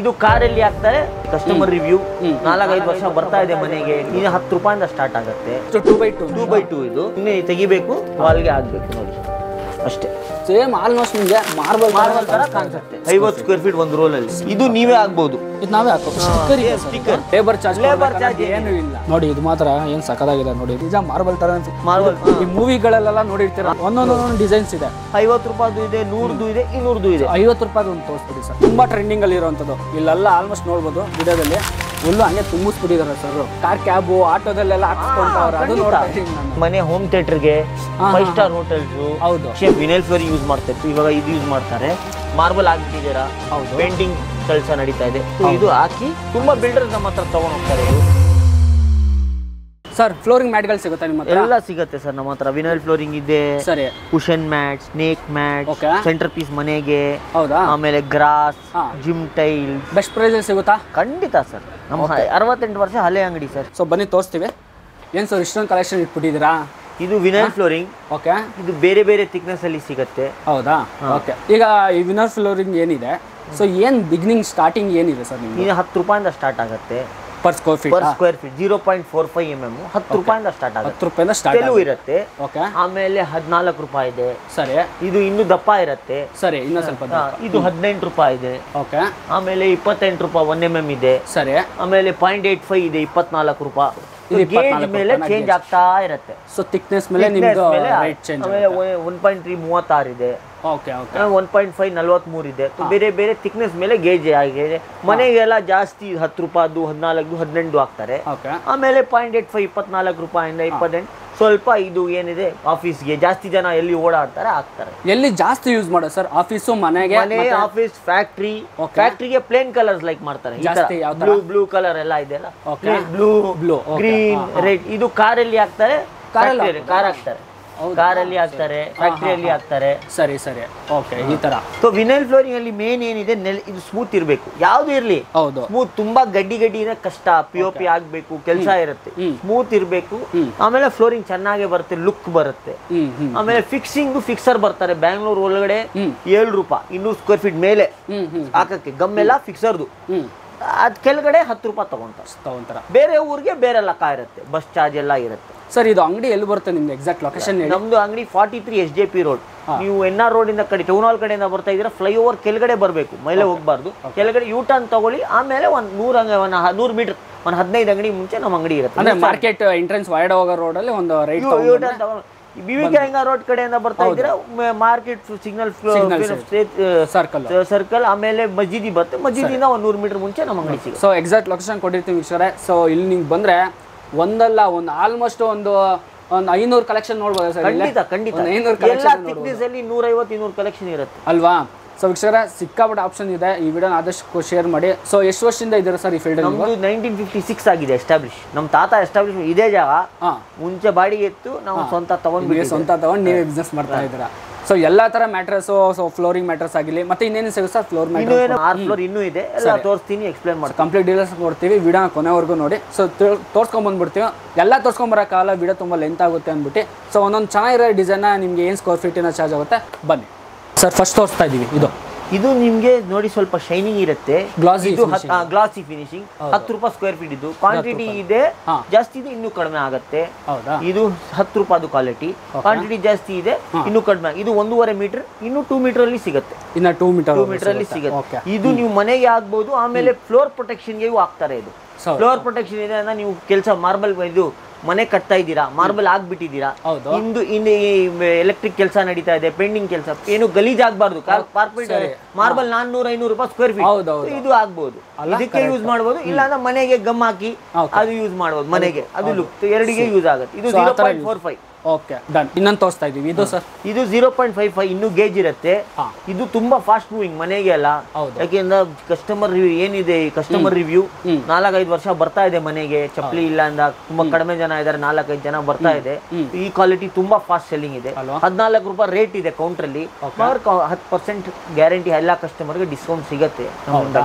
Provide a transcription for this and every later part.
ಇದು ಕಾರಲ್ಲಿ ಹಾಕ್ತಾರೆ ಕಸ್ಟಮರ್ ರಿವ್ಯೂ 4-5 ವರ್ಷ ಬರ್ತಾ ಇದೆ ಮನೆಗೆ. ಇದು 10 ರೂಪಾಯಿಂದ ಸ್ಟಾರ್ಟ್ ಆಗುತ್ತೆ. 2x2 ಇದು ಇನ್ನೇ ತೆಗಿಬೇಕು, ವಾಲ್ಗೆ ಹಾಕ್ಬೇಕು ನೋಡಿ ಅಷ್ಟೇ. ಸೇಮ್ ಆಲ್ಮೋಸ್ಟ್ ನಿಮಗೆ ಮಾರ್ಬಲ್ ತರ ಕಾಣಿಸುತ್ತೆ. 50 ಸ್ಕ್ವೇರ್ ಫೀಟ್ ಒಂದು ರೋಲ್ ಅಲ್ಲಿ. ಇದು ನೀವೇ ಆಗ್ಬಹುದು, ಇದು ನಾವೇ ಹಾಕೋದು. ಸ್ಟಿಕ್ಕರ್ ಲೇಬರ್ ಚಾರ್ಜ್ ಏನು ಇಲ್ಲ ನೋಡಿ. ಇದು ಮಾತ್ರ ಏನ್ ಸಖತ್ತಾಗಿದೆ ನೋಡಿ. ನಿಜ ಮಾರ್ಬಲ್ ತರ ಮಾರ್ಬಲ್. ಈ ಮೂವಿಗಳೆಲ್ಲ ನೋಡಿರ್ತೀರ, ಒಂದೊಂದು ರೂಪಾಯಿದು ಇದೆ, 100 ಇದೆ, 200 ಇದೆ. 50 ರೂಪಾಯಿದು ಒಂದು ತೋರಿಸ್ಬಿಡಿ ಸರ್. ತುಂಬಾ ಟ್ರೆಂಡಿಂಗ್ ಅಲ್ಲಿ ಇರುವಂತದ್ದು. ಇಲ್ಲೆಲ್ಲ ಆಲ್ಮೋಸ್ಟ್ ನೋಡ್ಬೋದು ವಿಡಿಯೋದಲ್ಲಿ. ಹುಲ್ಲು ಹಂಗೆ ತುಂಬಿಸ್ಬಿಟ್ಟಿದ್ದಾರೆ ಸರ್. ಕಾರ್ ಕ್ಯಾಬು ಆಟೋದಲ್ಲೆಲ್ಲ ಹಾಕ್ಸ್ಕೊಂತವ್ರೆ. ಅದು ನೋಡ್ತೀನಿ ನಾನು. ಮನೆ ಹೋಮ್ ಥಿಯೇಟರ್ಗೆ, 5 ಸ್ಟಾರ್ ಹೋಟೆಲ್ಸ್, ಹೌದು ವಿನೈಲ್ ಫ್ಲೋರಿಂಗ್ ಯೂಸ್ ಮಾಡ್ತಾ ಇತ್ತು, ಇವಾಗ ಇದು ಯೂಸ್ ಮಾಡ್ತಾರೆ. ಮಾರ್ಬಲ್ ಹಾಕ್ಬಿಟ್ಟಿದ್ದೀರಾ, ಹೌದು. ಪೇಂಟಿಂಗ್ ಕೆಲಸ ನಡೀತಾ ಇದೆ. ಇದು ಹಾಕಿ ತುಂಬಾ ಬಿಲ್ಡರ್ಸ್ ನಮ್ಮ ಹತ್ರ ತಗೊಂಡ್ ಹೋಗ್ತಾರೆ. ಸರ್ ಫ್ಲೋರಿಂಗ್ ಮ್ಯಾಟ್ಗಳು ಸಿಗುತ್ತೆ ನಿಮ್ಮ ಹತ್ರ? ಎಲ್ಲ ಸಿಗುತ್ತೆ ಸರ್ ನಮ್ಮ ಹತ್ರ. ವಿನೈಲ್ ಫ್ಲೋರಿಂಗ್ ಇದೆ, ಸರಿ, cushion mat, snake mat, centre piece ಮನೆಗೆ, ಹೌದಾ, ಆಮೇಲೆ grass, gym tile. Best price ಸಿಗುತ್ತಾ? ಖಂಡಿತ ಸರ್. ನಮ್ಮ 68 ವರ್ಷ ಹಳೆ ಅಂಗಡಿ ಸರ್. ಸೊ ಬನ್ನಿ ತೋರಿಸ್ತೀವಿ. ಏನು ಸರ್ ಇಷ್ಟೊಂದು ಕಲೆಕ್ಷನ್ ಇಟ್ಬಿಟ್ಟಿದ್ದೀರಾ? ಇದು ವಿನೈಲ್ ಫ್ಲೋರಿಂಗ್. ಓಕೆ, ಇದು ಬೇರೆ ಬೇರೆ ಥಿಕ್ನೆಸ್ ಅಲ್ಲಿ ಸಿಗುತ್ತೆ. ಹೌದಾ? ಓಕೆ. ಈಗ ಈ ವಿನೈಲ್ ಫ್ಲೋರಿಂಗ್ ಏನಿದೆ, ಸೊ ಏನು ಬಿಗಿನಿಂಗ್ ಸ್ಟಾರ್ಟಿಂಗ್ ಏನಿದೆ ಸರ್ ನಿಮಗೆ? ಇದು 10 ರೂಪಾಯಿಂದ ಸ್ಟಾರ್ಟ್ ಆಗುತ್ತೆ ಪರ್ ಸ್ಕ್ವೇರ್ ಫೀಟ್. 0.45 mm 10 ರೂಪಾಯಿಂದ ಸ್ಟಾರ್ಟ್ ಆಗುತ್ತೆ. 10 ರೂಪಾಯಿಂದ ಸ್ಟಾರ್ಟ್ ತೆಲು ಇರುತ್ತೆ. ಓಕೆ. ಆಮೇಲೆ 14 ರೂಪಾಯಿ ಇದೆ. ಸರಿ. ಇದು ಇನ್ನು ದಪ್ಪ ಇರುತ್ತೆ. ಸರಿ, ಇನ್ನೂ ಸ್ವಲ್ಪ. ಇದು 18 ರೂಪಾಯಿ ಇದೆ. ಓಕೆ. ಆಮೇಲೆ 28 ರೂಪಾಯಿ 1 mm ಇದೆ. ಸರಿ. ಆಮೇಲೆ 0.85 ಇದೆ, 24 ರೂಪಾಯಿ. ಗೇಜ್ ಮೇಲೆ ಚೇಂಜ್ ಆಗ್ತಾ ಇರುತ್ತೆ. ಸೊ ಥಿಕ್ನೆಸ್ ಮೇಲೆ ನಿಮ್ದು ರೇಟ್ ಚೇಂಜ್. ಆಮೇಲೆ 1.3 36 ಇದೆ. Okay okay. 1.5 43 ಇದೆ. ಬೇರೆ ಬೇರೆ ಥಿಕ್ನೆಸ್ ಮೇಲೆ ಗೇಜ್ ಆಗಿದೆ. ಮನೆಗೆಲ್ಲ ಜಾಸ್ತಿ 10 ರೂಪಾಯಿದು, 14, 18 ಹಾಕ್ತಾರೆ. ಆಮೇಲೆ 0.85 24 ರೂಪಾಯಿಂದ 28. ಸ್ವಲ್ಪ ಇದು ಏನಿದೆ ಆಫೀಸ್ಗೆ ಜಾಸ್ತಿ ಜನ ಎಲ್ಲಿ ಓಡಾಡ್ತಾರೆ ಹಾಕ್ತಾರೆ. ಎಲ್ಲಿ ಜಾಸ್ತಿ ಯೂಸ್ ಮಾಡೋದು ಸರ್? ಆಫೀಸು, ಮನೆಗೆ, ಆಫೀಸ್, ಫ್ಯಾಕ್ಟ್ರಿ. ಫ್ಯಾಕ್ಟ್ರಿಗೆ ಪ್ಲೇನ್ ಕಲರ್ಸ್ ಲೈಕ್ ಮಾಡ್ತಾರೆ. ಬ್ಲೂ ಕಲರ್ ಎಲ್ಲ ಇದೆಲ್ಲ, ಬ್ಲೂ, ಗ್ರೀನ್, ರೆಡ್. ಇದು ಕಾರಲ್ಲಿ ಹಾಕ್ತಾರೆ, ಕಾರ್ ಹಾಕ್ತಾರೆ, ಕಾರಲ್ಲಿ ಹಾಕ್ತಾರೆ, ಫ್ಯಾಕ್ಟ್ರಿಯಲ್ಲಿ ಹಾಕ್ತಾರೆ. ಸರಿ ಸರಿ. ಓಕೆ, ಈ ತರ. ಸೊ ವಿನೈಲ್ ಫ್ಲೋರಿಂಗ್ ಅಲ್ಲಿ ಮೇನ್ ಏನಿದೆ, ಇದು ಸ್ಮೂತ್ ಇರಬೇಕು. ಯಾವ್ದು ಇರ್ಲಿ ಸ್ಮೂತ್. ತುಂಬಾ ಗಡ್ಡಿ ಕಷ್ಟ. POP ಆಗ್ಬೇಕು, ಕೆಲಸ ಇರುತ್ತೆ. ಸ್ಮೂತ್ ಇರಬೇಕು. ಆಮೇಲೆ ಫ್ಲೋರಿಂಗ್ ಚೆನ್ನಾಗಿ ಬರುತ್ತೆ, ಲುಕ್ ಬರುತ್ತೆ. ಆಮೇಲೆ ಫಿಕ್ಸರ್ ಬರ್ತಾರೆ ಬ್ಯಾಂಗ್ಳೂರ್ ಒಳಗಡೆ. 7 ರೂಪಾಯಿ 200 ಸ್ಕ್ವೇರ್ ಫೀಟ್ ಮೇಲೆ ಹಾಕಕ್ಕೆ ಗಮ್ಮೆಲ್ಲ ಫಿಕ್ಸರ್ದು. ಅದ್ ಕೆಳಗಡೆ 10 ರೂಪಾಯಿ ತಗೊಂತಾರ. ಬೇರೆ ಊರಿಗೆ ಬೇರೆ ಲೆಕ್ಕ ಇರುತ್ತೆ, ಬಸ್ ಚಾರ್ಜ್ ಎಲ್ಲ ಇರುತ್ತೆ. ಸರ್ ಇದು ಅಂಗಡಿ ಎಲ್ಲಿ ಬರುತ್ತೆ ನಿಮ್ದು ಎಕ್ಸಾಕ್ಟ್ ಲೊಕೇಶನ್? ನಮ್ದು ಅಂಗಡಿ 43 SJP ರೋಡ್. ನೀವು NR ರೋಡ್ ಇಂದ ಕಡೆ ಟೌನ್ ಹಾಲ್ ಕಡೆಯಿಂದ ಬರ್ತಾ ಇದ್ದೀರಾ, ಫ್ಲೈಓವರ್ ಕೆಳಗಡೆ ಬರಬೇಕು, ಮೇಲೆ ಹೋಗ್ಬಾರ್ದು. ಕೆಳಗಡೆ ಯೂ ಟರ್ನ್ ತಗೊಳ್ಳಿ. ಆಮೇಲೆ 100 ಮೀಟರ್, 15 ಅಂಗಡಿ ಮುಂಚೆ ನಮ್ಮ ಅಂಗಡಿ ಇರುತ್ತೆ. ಅಂದ್ರೆ ಮಾರ್ಕೆಟ್ ಎಂಟ್ರೆನ್ಸ್ ವೈಡ್ ಹೋಗೋ ರೋಡ್ ಅಲ್ಲಿ ಒಂದು ರೈಟ್ BVK ರೋಡ್ ಕಡೆಯಿಂದ ಬರ್ತಾ ಇದ್ದೀರಾ, ಮಾರ್ಕೆಟ್ ಸಿಗ್ನಲ್ ಸರ್ಕಲ್, ಆಮೇಲೆ ಮಸ್ಜಿದಿ ಬರುತ್ತೆ. ಮಸ್ಜಿದಿಂದ 100 ಮೀಟರ್ ಮುಂಚೆ ನಮ್ಮ ಅಂಗಡಿ ಸಿಗುತ್ತೆ. ಸೊ ಎಕ್ಸಾಕ್ಟ್ ಲೊಕೇಶನ್ ಕೊಟ್ಟಿರ್ತೀವಿ ವೀಕ್ಷಕರೇ. ಸೊ ಇಲ್ಲಿ ನಿಮ್ಗೆ ಬಂದ್ರೆ ಒಂದಲ್ಲ ಒಂದು ಆಲ್ಮೋಸ್ಟ್ ಒಂದು 500 ಕಲೆಕ್ಷನ್ ನೋಡ್ಬೋದು ಸರ್. ಖಂಡಿತ. 500 ಕಲೆಕ್ಷನ್ 150-200 ಕಲೆಕ್ಷನ್ ಇರುತ್ತೆ ಅಲ್ವಾ? ಸೊ ವೀಕ್ಷಕರೇ ಸಿಕ್ಕಾಪಟ್ಟೆ ಆಪ್ಷನ್ ಇದೆ. ಈ ವಿಡಿಯೋನ ಆದಷ್ಟು ಶೇರ್ ಮಾಡಿ. ಸೊ ಎಷ್ಟು ವರ್ಷದಿಂದ ಇದ್ದೀರಾ ಸರ್ ಈ ಫೀಲ್ಡ್? ನಮ್ದು 1956 ಆಗಿದೆ ಎಸ್ಟಾಬ್ಲಿಷ್. ನಮ್ಮ ತಾತ ಎಸ್ಟಾಬ್ಲಿಷ್ ಇದೇ ಜಾಗ. ಮುಂಚೆ ಬಾಡಿಗೆ ಇತ್ತು, ನಾವು ಸ್ವಂತ ತಗೊಂಡು ನೀವೇ ಬಿಸ್ನೆಸ್ ಮಾಡ್ತಾ ಇದ್ದೀರಾ. ಸೊ ಎಲ್ಲಾ ತರ ಮ್ಯಾಟ್ರಸ್, ಸೊ ಫ್ಲೋರಿಂಗ್ ಮ್ಯಾಟ್ರಸ್ ಆಗಿರಲಿ, ಮತ್ತೆ ಇನ್ನೇನು ಸಿಗುತ್ತೆ ಸರ್? ಫ್ಲೋರ್ ಮ್ಯಾಟ್ರಸ್ ಫ್ಲೋರ್ ಇನ್ನೂ ಇದೆ, ಎಲ್ಲ ತೋರಿಸ್ತೀನಿ, ಎಕ್ಸ್ಪ್ಲೇನ್ ಮಾಡಿ. ಕಂಪ್ಲೀಟ್ ಡೀಟೇಲ್ಸ್ ಕೊಡ್ತೀವಿ. ವಿಡಿಯೋನ ಕೊನೆವರೆಗೂ ನೋಡಿ. ಸೊ ತೋರ್ಸ್ಕೊಂಡ್ಬಂದ್ಬಿಡ್ತೀವಿ. ಎಲ್ಲ ತೋರ್ಸ್ಕೊಂಬರೋಕ್ಕಾಗಲ್ಲ, ವಿಡಿಯೋ ತುಂಬ ಲೆಂತ್ ಆಗುತ್ತೆ ಅಂದ್ಬಿಟ್ಟು. ಸೊ ಒಂದೊಂದು ಚೆನ್ನಾಗಿರೋ ಡಿಸೈನ್ನ ನಿಮಗೆ ಏನು ಸ್ಕ್ವೇರ್ ಫೀಟಿನ ಚಾರ್ಜ್ ಆಗುತ್ತೆ ಬನ್ನಿ ಸರ್. ಫಸ್ಟ್ ತೋರಿಸ್ತಾ ಇದ್ದೀವಿ. ಇದು ನಿಮಗೆ ನೋಡಿ ಸ್ವಲ್ಪ ಶೈನಿಂಗ್ ಇರುತ್ತೆ, ಗ್ಲಾಸಿ ಫಿನಿಶಿಂಗ್. 10 ರೂಪಾಯಿ ಸ್ಕ್ವೇರ್ ಫೀಟ್. ಇದು ಕ್ವಾಂಟಿಟಿ ಇದೆ, ಜಾಸ್ತಿ ಇದೆ, ಇನ್ನೂ ಕಡಿಮೆ ಆಗುತ್ತೆ. ಇದು 10 ರೂಪಾಯಿದು ಕ್ವಾಲಿಟಿ. ಕ್ವಾಂಟಿಟಿ ಜಾಸ್ತಿ ಇದೆ, ಇನ್ನೂ ಕಡಿಮೆ. ಇದು 1.5 ಮೀಟರ್, ಇನ್ನು 2 ಮೀಟರ್ ಅಲ್ಲಿ ಸಿಗುತ್ತೆ. 2 ಮೀಟರ್ ಅಲ್ಲಿ ಸಿಗುತ್ತೆ. ಇದು ನೀವು ಮನೆಗೆ ಆಗ್ಬಹುದು. ಆಮೇಲೆ ಫ್ಲೋರ್ ಪ್ರೊಟೆಕ್ಷನ್ಗೆ ಹಾಕ್ತಾರೆ. ಇದು ಫ್ಲೋರ್ ಪ್ರೊಟೆಕ್ಷನ್ ಇದೆ ಅಂದ್ರೆ ನೀವು ಕೆಲಸ ಮಾರ್ಬಲ್ ಇದು ಮನೆ ಕಟ್ತಾ ಇದ್ದೀರಾ, ಮಾರ್ಬಲ್ ಆಗ್ಬಿಟ್ಟಿದ್ದೀರಾ, ಇಂದು ಎಲೆಕ್ಟ್ರಿಕ್ ಕೆಲಸ ನಡೀತಾ ಇದೆ, ಪೇಂಟಿಂಗ್ ಕೆಲಸ, ಏನು ಗಲೀಜ್ ಆಗ್ಬಾರ್ದು. ಮಾರ್ಬಲ್ 400-500 ರೂಪಾಯಿ ಸ್ಕ್ವೇರ್ ಫೀಟ್. ಇದು ಆಗ್ಬಹುದು, ಇದಕ್ಕೆ ಯೂಸ್ ಮಾಡಬಹುದು. ಇಲ್ಲ ಅಂದ್ರೆ ಮನೆಗೆ ಗಮ್ ಹಾಕಿ ಅದು ಯೂಸ್ ಮಾಡಬಹುದು. ಮನೆಗೆ ಅದು ಲುಕ್ ಎರಡಿಗೆ ಯೂಸ್ ಆಗುತ್ತೆ. ಇದು 0.45. Okay, done. ಇನ್ನೊಂದು ತೋರಿಸ್ತಾ ಇದೀವಿ. ಇದು ಸರ್ ಇದು 0.55 ಇನ್ನೂ ಗೇಜ್ ಇರುತ್ತೆ. ಇದು ತುಂಬಾ ಫಾಸ್ಟ್ ಮೂವಿಂಗ್ ಮನೆಗೆ ಅಲ್ಲ. ಯಾಕೆಂದ್ರೆ ಕಸ್ಟಮರ್ ಏನಿದೆ, ಕಸ್ಟಮರ್ ರಿವ್ಯೂ 4-5 ವರ್ಷ ಬರ್ತಾ ಇದೆ ಮನೆಗೆ. ಚಪ್ಪಲಿ ಇಲ್ಲ ಅಂದ ತುಂಬಾ ಕಡಿಮೆ ಜನ ಇದಾರೆ, 4-5 ಜನ ಬರ್ತಾ ಇದೆ. ಈ ಕ್ವಾಲಿಟಿ ತುಂಬಾ ಫಾಸ್ಟ್ ಸೆಲ್ಲಿಂಗ್ ಇದೆ. 14 ರೂಪಾಯಿ ರೇಟ್ ಇದೆ ಕೌಂಟರ್ ಅಲ್ಲಿ. 10% ಗ್ಯಾರಂಟಿ ಎಲ್ಲ ಕಸ್ಟಮರ್ಗೆ ಡಿಸ್ಕೌಂಟ್ ಸಿಗುತ್ತೆ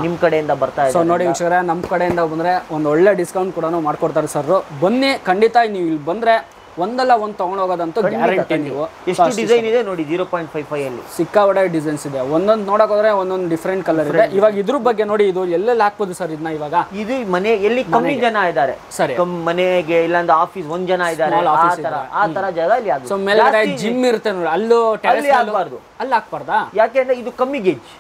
ನಿಮ್ ಕಡೆಯಿಂದ ಬರ್ತಾ ಇದೆ. ಸೊ ನೋಡಿ ವೀಕ್ಷಕರೇ, ನಮ್ಮ ಕಡೆಯಿಂದ ಬಂದ್ರೆ ಒಂದು ಒಳ್ಳೆ ಡಿಸ್ಕೌಂಟ್ ಕೂಡ ಮಾಡ್ಕೊಡ್ತಾರೆ ಸರ್. ಬನ್ನಿ, ಖಂಡಿತ ನೀವು ಇಲ್ಲಿ ಬಂದ್ರೆ ಒಂದಲ್ಲ ಒಂದು ತಗೊಂಡೋಗೋದಂತೂ ಗ್ಯಾರಂಟಿ ನೀವು. ಎಷ್ಟು ಡಿಸೈನ್ ಇದೆ ನೋಡಿ 0.55 ಅಲ್ಲಿ ಸಿಕ್ಕಾಪಟ್ಟೆ ಡಿಸೈನ್ಸ್ ಇದೆ. ಒಂದೊಂದು ನೋಡಕ್ ಹೋದ್ರೆ ಒಂದೊಂದು ಡಿಫ್ರೆಂಟ್ ಕಲರ್ ಇದೆ. ಇವಾಗ ಇದ್ರ ಬಗ್ಗೆ ನೋಡಿ, ಇದು ಎಲ್ಲೆಲ್ಲಿ ಹಾಕ್ಬೋದು ಸರ್ ಇದನ್ನ? ಇವಾಗ ಇದು ಮನೆ ಎಲ್ಲಿ ಕಮ್ಮಿ ಜನ ಇದ್ದಾರೆ, ಸರಿ, ಮನೆಗೆ ಇಲ್ಲಾಂದ್ರೆ ಆಫೀಸ್ ಒಂದ್ ಜನ ಇದ್ದಾರೆ ಆ ತರ ಜಾಗ ಇಲ್ಲಿ ಸೊ ಮೇಲ್ಗಡೆ ಜಿಮ್ ಇರುತ್ತೆ ನೋಡಿ, ಅಲ್ಲೂ ಹಾಕ್ಬಾರ್ದು. ಅಲ್ಲಿ ಹಾಕ್ಬಾರ್ದಾ? ಯಾಕೆಂದ್ರೆ ಇದು ಕಮ್ಮಿ ಗೇಜ್,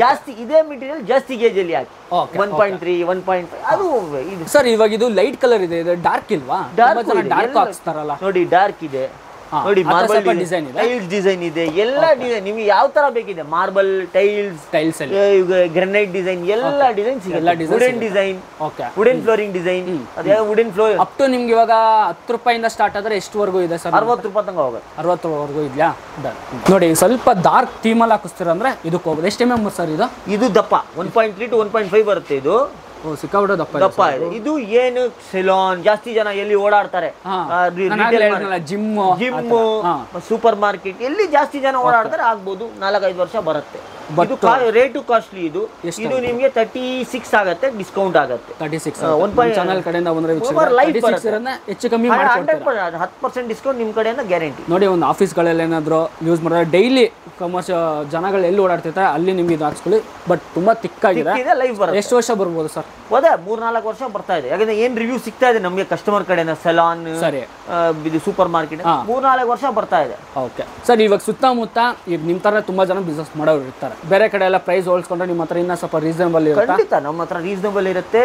ಜಾಸ್ತಿ ಇದೇ ಮೆಟೀರಿಯಲ್ ಜಾಸ್ತಿ ಗೇಜ್ ಅಲ್ಲಿ ಹಾಕಿ 1.3 1.5 ಅದು ಇದು. ಸರ್ ಇವಾಗ ಇದು ಲೈಟ್ ಕಲರ್ ಇದೆ, ಇದು ಡಾರ್ಕ್ ಇಲ್ವಾ? ಡಾರ್ಕ್ ಹಾಕ್ಸ್ತಾರಲ್ಲ ನೋಡಿ, ಡಾರ್ಕ್ ಇದೆ ನೋಡಿ, ಮಾರ್ಬಲ್ ಡಿಸೈನ್ ಇದೆ, ಟೈಲ್ಸ್ ಡಿಸೈನ್ ಇದೆ, ಎಲ್ಲ ಡಿಸೈನ್ ನಿಮಗೆ ಯಾವ ತರ ಬೇಕಿದೆ, ಮಾರ್ಬಲ್, ಟೈಲ್ಸ್, ಗ್ರಾನೈಟ್ ಡಿಸೈನ್, ಎಲ್ಲ ಡಿಸೈನ್ ಸಿಗುತ್ತೆ. Wooden design, wooden flooring design, ಅದೇ ವುಡನ್ ಫ್ಲೋರ್ ಅಪ್ ಟು ನಿಮ್ಗೆ ಇವಾಗ 10 ರೂಪಾಯಿಂದ ಸ್ಟಾರ್ಟ್ ಆದ್ರೆ ಎಷ್ಟುವರೆಗೂ ಇದೆ ಸರ್? 60 ರೂಪಾಯಿ ತನಕ ಹೋಗುತ್ತೆ. 60 ವರೆಗೂ ಇದೆಯಾ? ನೋಡಿ ಸ್ವಲ್ಪ ಡಾರ್ಕ್ ಥೀಮಲ್ಲಿ ಹಾಕಿಸ್ತೀರ ಅಂದ್ರೆ ಇದಕ್ಕೆ ಹೋಗೋದು. ಎಷ್ಟು mm ಸರ್ ಇದು? ಇದು ದಪ್ಪ 1.3 to 1.5 ಬರುತ್ತೆ. ಇದು ಸಿಕ್ಕಾಪಟ್ಟೆ ದಪ್ಪ ಇದೆ. ಇದು ಏನು ಸೆಲಾನ್, ಜಾಸ್ತಿ ಜನ ಎಲ್ಲಿ ಓಡಾಡ್ತಾರೆ, ಜಿಮ್, ಸೂಪರ್ ಮಾರ್ಕೆಟ್, ಎಲ್ಲಿ ಜಾಸ್ತಿ ಜನ ಓಡಾಡ್ತಾರೆ ಆಗ್ಬೋದು. 4-5 ವರ್ಷ ಬರುತ್ತೆ. Rate costly. ಇದು ನಿಮಗೆ 36 ಆಗುತ್ತೆ, ಡಿಸ್ಕೌಂಟ್ ಆಗುತ್ತೆ. 36 ಚಾನಲ್ ಕಡೆಯಿಂದ ಬಂದ್ರೆ ಹೆಚ್ಚು ಕಮ್ಮಿ 10% ಡಿಸ್ಕೌಂಟ್ ನಿಮ್ ಕಡೆಯಿಂದ ಗ್ಯಾರಂಟಿ. ನೋಡಿ, ಒಂದು ಆಫೀಸ್ಗಳಲ್ಲಿ ಏನಾದ್ರು ಯೂಸ್ ಮಾಡಿದ್ರೆ ಡೈಲಿ ಕಮರ್ಷಿಯಲ್ ಜನಗಳು ಎಲ್ಲಿ ಓಡಾಡ್ತಿರ್ತಾರೆ ಅಲ್ಲಿ ನಿಮ್ಗೆ ಇದು ಹಾಕ್ಸ್ಕೊಳ್ಳಿ. ಬಟ್ ತುಂಬಾ ತಿಕ್ಕಾಗಿದೆ. ಎಷ್ಟು ವರ್ಷ ಬರ್ಬೋದು ಸರ್? ಹೋದೆ 3-4 ವರ್ಷ ಬರ್ತಾ ಇದೆ. ಯಾಕಂದ್ರೆ ಏನ್ ರಿವ್ಯೂ ಸಿಗ್ತಾ ಇದೆ ನಮಗೆ ಕಸ್ಟಮರ್ ಕಡೆಯಿಂದ, ಸೆಲಾನ್, ಇದು ಸೂಪರ್ ಮಾರ್ಕೆಟ್, 3-4 ವರ್ಷ ಬರ್ತಾ ಇದೆ. ಓಕೆ ಸರ್, ಇವಾಗ ಸುತ್ತಮುತ್ತ ಈಗ ನಿಮ್ ತರ ತುಂಬಾ ಜನ ಬಿಸ್ನೆಸ್ ಮಾಡೋರು ಇರ್ತಾರೆ. ಬೇರೆ ಕಡೆ ಎಲ್ಲ ಪ್ರೈಸ್ ಹೋಲ್ಸ್ಕೊಂಡ್ರೆ ನಿಮ್ಮ ಹತ್ರ ಇನ್ನ ಸ್ವಲ್ಪ ರೀಸನಬಲ್ ಇರುತ್ತೆ. ಖಂಡಿತ ನಮ್ಮ ಹತ್ರ ರೀಸನಬಲ್ ಇರುತ್ತೆ.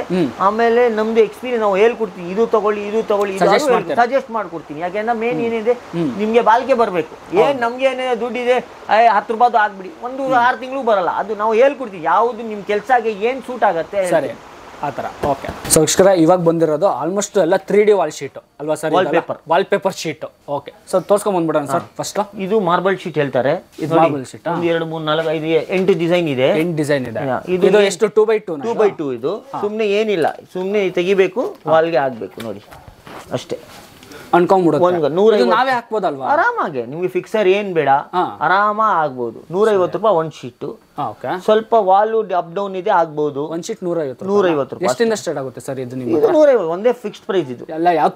ಆಮೇಲೆ ನಮ್ದು ಎಕ್ಸ್ಪೀರಿಯನ್ಸ್ ನಾವು ಹೇಳ್ಕೊಡ್ತೀವಿ, ಇದು ತಗೊಳ್ಳಿ ಸಜೆಸ್ಟ್ ಮಾಡ್ಕೊಡ್ತೀನಿ. ಯಾಕೆಂದ್ರೆ ಮೇನ್ ಏನಿದೆ, ನಿಮ್ಗೆ ಬಾಳಿಕೆ ಬರ್ಬೇಕು. ಏನ್ ನಮ್ಗೆ ಏನಿದೆ ದುಡ್ಡಿದೆ 10 ರೂಪಾಯಿ ಆಗ್ಬಿಡಿ, 1-6 ತಿಂಗಳು ಬರಲ್ಲ. ಅದು ನಾವು ಹೇಳ್ಕೊಡ್ತೀವಿ ಯಾವ್ದು ನಿಮ್ ಕೆಲ್ಸಕ್ಕೆ ಏನ್ ಸೂಟ್ ಆಗತ್ತೆ ಸರಿ ಆ ಥರ. ಓಕೆ ಸೊ ಇವಾಗ ಬಂದಿರೋದು ಆಲ್ಮೋಸ್ಟ್ ಎಲ್ಲ 3D ವಾಲ್ ಶೀಟ್ ಅಲ್ವಾ sir? Wall paper sheet. Okay so ತೋರ್ಸ್ಕೊಂಡ್ ಬಂದ್ಬಿಡೋಣ ಸರ್. ಫಸ್ಟ್ ಇದು ಮಾರ್ಬಲ್ ಶೀಟ್ ಹೇಳ್ತಾರೆ. ಇದು ಮಾರ್ಬಲ್ ಶೀಟ್ 1 2 3 4 5 8 ಡಿಸೈನ್ ಇದೆ. 8 ಡಿಸೈನ್ ಇದೆ. ಇದು ಎಷ್ಟು 2x2? ಇದು ಸುಮ್ನೆ ಏನಿಲ್ಲ, ಸುಮ್ನೆ ತೆಗಿಬೇಕು, ವಾಲ್ಗೆ ಹಾಕ್ಬೇಕು ನೋಡಿ ಅಷ್ಟೇ. ಅನ್ಕೊಂಡ್ಬಿಡುತ್ತೆ ನಾವೇ ಹಾಕ್ಬೋದಲ್ವಾ ಆರಾಮಾಗಿ. ನಿಮ್ಗೆ ಫಿಕ್ಸರ್ ಏನ್ ಬೇಡ, ಆರಾಮ ಆಗ್ಬೋದು. 150 ರೂಪಾಯಿ ಒಂದ್ ಶೀಟ್. ಸ್ವಲ್ಪ ವಾಲ್ ಅಪ್ ಡೌನ್ ಇದೆ, ಆಗ್ಬಹುದು. ಒಂದ್ ಶೀಟ್ 150 ರೂಪಾಯಿ. ಎಷ್ಟಿಂದ ಸ್ಟಾರ್ಟ್ ಆಗುತ್ತೆ ಸರ್ ಇದು? ನಿಮಗೆ 150 ಒಂದೇ ಫಿಕ್ಸ್ಡ್ ಪ್ರೈಸ್. ಇದು ಎಲ್ಲ ಯಾವ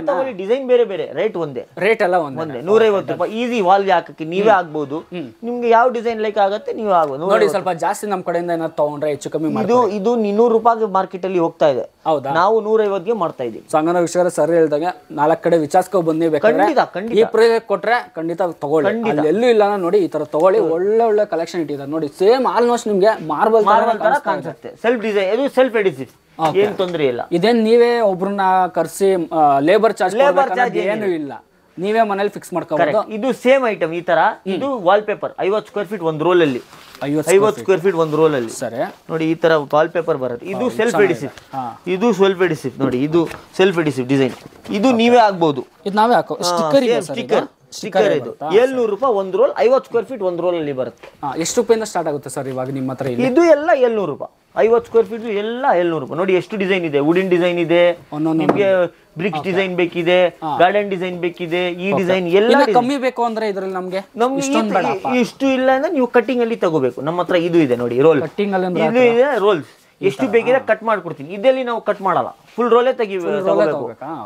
ತಗೊಳ್ಳಿ ಡಿಸೈನ್ ಬೇರೆ ಬೇರೆ, ರೇಟ್ ಒಂದೇ. ರೇಟ್ ಎಲ್ಲ ಒಂದೇ. 150 ರೂಪಾಯಿ ಈಸಿ ವಾಲ್ಗೆ ಹಾಕಕ್ಕೆ ನೀವೇ ಆಗ್ಬಹುದು. ನಿಮ್ಗೆ ಯಾವ ಡಿಸೈನ್ ಲೈಕ್ ಆಗುತ್ತೆ ನೀವು ಆಗ್ಬೋದು. ನೋಡಿ ಸ್ವಲ್ಪ ಜಾಸ್ತಿ ನಮ್ ಕಡೆಯಿಂದ ಏನಾದ್ರು ತಗೊಂಡ್ರೆ ಹೆಚ್ಚು ಕಮ್ಮಿ ಇದು 200 ರೂಪಾಯಿ ಮಾರ್ಕೆಟ್ ಅಲ್ಲಿ ಹೋಗ್ತಾ ಇದೆ. ಹೌದಾ? ನಾವು 150ಗೆ ಮಾಡ್ತಾ ಇದೀವಿ. ಸಂಗನ ವಿಷಯ ಸರ್ ಹೇಳಿದಾಗ 4 ಕಡೆ ವಿಚಾರಿಸ್ಕೊ ಬಂದಿ ಬೇಕಾದ್ರೆ ಈ ಪ್ರೈಸ್ ಕೊಟ್ರೆ ಖಂಡಿತ ತಗೊಳ್ಳಿ. ಎಲ್ಲೂ ಇಲ್ಲ ನೋಡಿ, ಈ ತರ ತಗೊಳ್ಳಿ. ಒಳ್ಳೆ ಕಲೆಕ್ಷನ್ ಇಟ್ಟಿದ್ದಾರೆ ನೋಡಿ. ಸೇಮ್ ಆಲ್ಮೋಸ್ಟ್ ನಿಮ್ಗೆ ಮಾರ್ಬಲ್ ತರ ಕಾಣಿಸುತ್ತೆ. ಸೆಲ್ಫ್ ಡಿಸೈನ್, ಇದು ಸೆಲ್ಫ್ ಎಡಿಸಿವ್, ಏನ್ ತೊಂದ್ರೆ ಇಲ್ಲ. ಇದೇನ್ ನೀವೇ ಒಬ್ರನ್ನ ಕರ್ಸಿ ಲೇಬರ್ ಚಾರ್ಜ್ ಏನು ಇಲ್ಲ, ನೀವೇ ಮನೇಲಿ ಫಿಕ್ಸ್ ಮಾಡ್ಕೋಬಹುದು. ಇದು ಸೇಮ್ ಐಟಮ್ ಈ ತರ. ಇದು ವಾಲ್ ಪೇಪರ್ 50 ಸ್ಕ್ವೇರ್ ಫೀಟ್ ಒಂದು ರೋಲ್ ಅಲ್ಲಿ, 50 ಸ್ಕ್ವೇರ್ ಫೀಟ್ ಒಂದು ರೋಲ್ ಅಲ್ಲಿ. ಸರಿ ನೋಡಿ, ಈ ತರ ವಾಲ್ ಪೇಪರ್ ಬರುತ್ತೆ. ಇದು ಸೆಲ್ಫ್ ಎಡಿಸಿವ್. ಇದು ಸೆಲ್ಫ್ ಎಡಿಸಿವ್ ನೋಡಿ, ಇದು ಸೆಲ್ಫ್ ಎಡಿಸಿವ್ ಡಿಸೈನ್. ಇದು ನೀವೇ ಆಗ್ಬಹುದು. ಇದು ನಾವೇ ಹಾಕೋ ಸ್ಟಿಕ್ಕರ್ ಇದು 700 ರೂಪಾಯಿ ಒಂದು ರೋಲ್. 50 ಸ್ಕ್ವೇರ್ ಫೀಟ್ ಒಂದು ರೋಲ್ ಅಲ್ಲಿ ಬರುತ್ತೆ. ಎಷ್ಟು ರೂಪಾಯಿಂದ ಸ್ಟಾರ್ಟ್ ಆಗುತ್ತೆ ಸರ್ ಇವಾಗ ನಿಮ್ಮ ಹತ್ರ? ಇದು ಎಲ್ಲ 700 ರೂಪಾಯಿ. 50 ಸ್ಕ್ವೇರ್ ಫೀಟ್ ಎಲ್ಲ 700 ರೂಪಾಯಿ. ನೋಡಿ ಎಷ್ಟು ಡಿಸೈನ್ ಇದೆ. ವುಡನ್ ಡಿಸೈನ್ ಇದೆ, ನಿಮ್ಗೆ ಬ್ರಿಕ್ಸ್ ಡಿಸೈನ್ ಬೇಕಿದೆ, ಗಾರ್ಡನ್ ಡಿಸೈನ್ ಬೇಕಿದೆ, ಈ ಡಿಸೈನ್ ಎಲ್ಲ. ಕಮ್ಮಿ ಬೇಕು ಅಂದ್ರೆ ಇದ್ರಲ್ಲಿ ನಮ್ಗೆ ಇಷ್ಟು ಇಲ್ಲ ಅಂದ್ರೆ ನೀವು ಕಟ್ಟಿಂಗ್ ಅಲ್ಲಿ ತಗೋಬೇಕು. ನಮ್ಮ ಹತ್ರ ಇದು ಇದೆ ನೋಡಿ, ರೋಲ್ ಕಟ್ಟಿಂಗ್ ಅಲ್ಲಿ. ಇದು ಇದೆ ರೋಲ್ಸ್, ಎಷ್ಟು ಬೇಕಿದೆ ಕಟ್ ಮಾಡ್ಕೊಡ್ತೀನಿ. ಇದರಲ್ಲಿ ನಾವು ಕಟ್ ಮಾಡಲ್ಲ, ಫುಲ್ ರೋಲೇ ತಗೋಬೇಕು.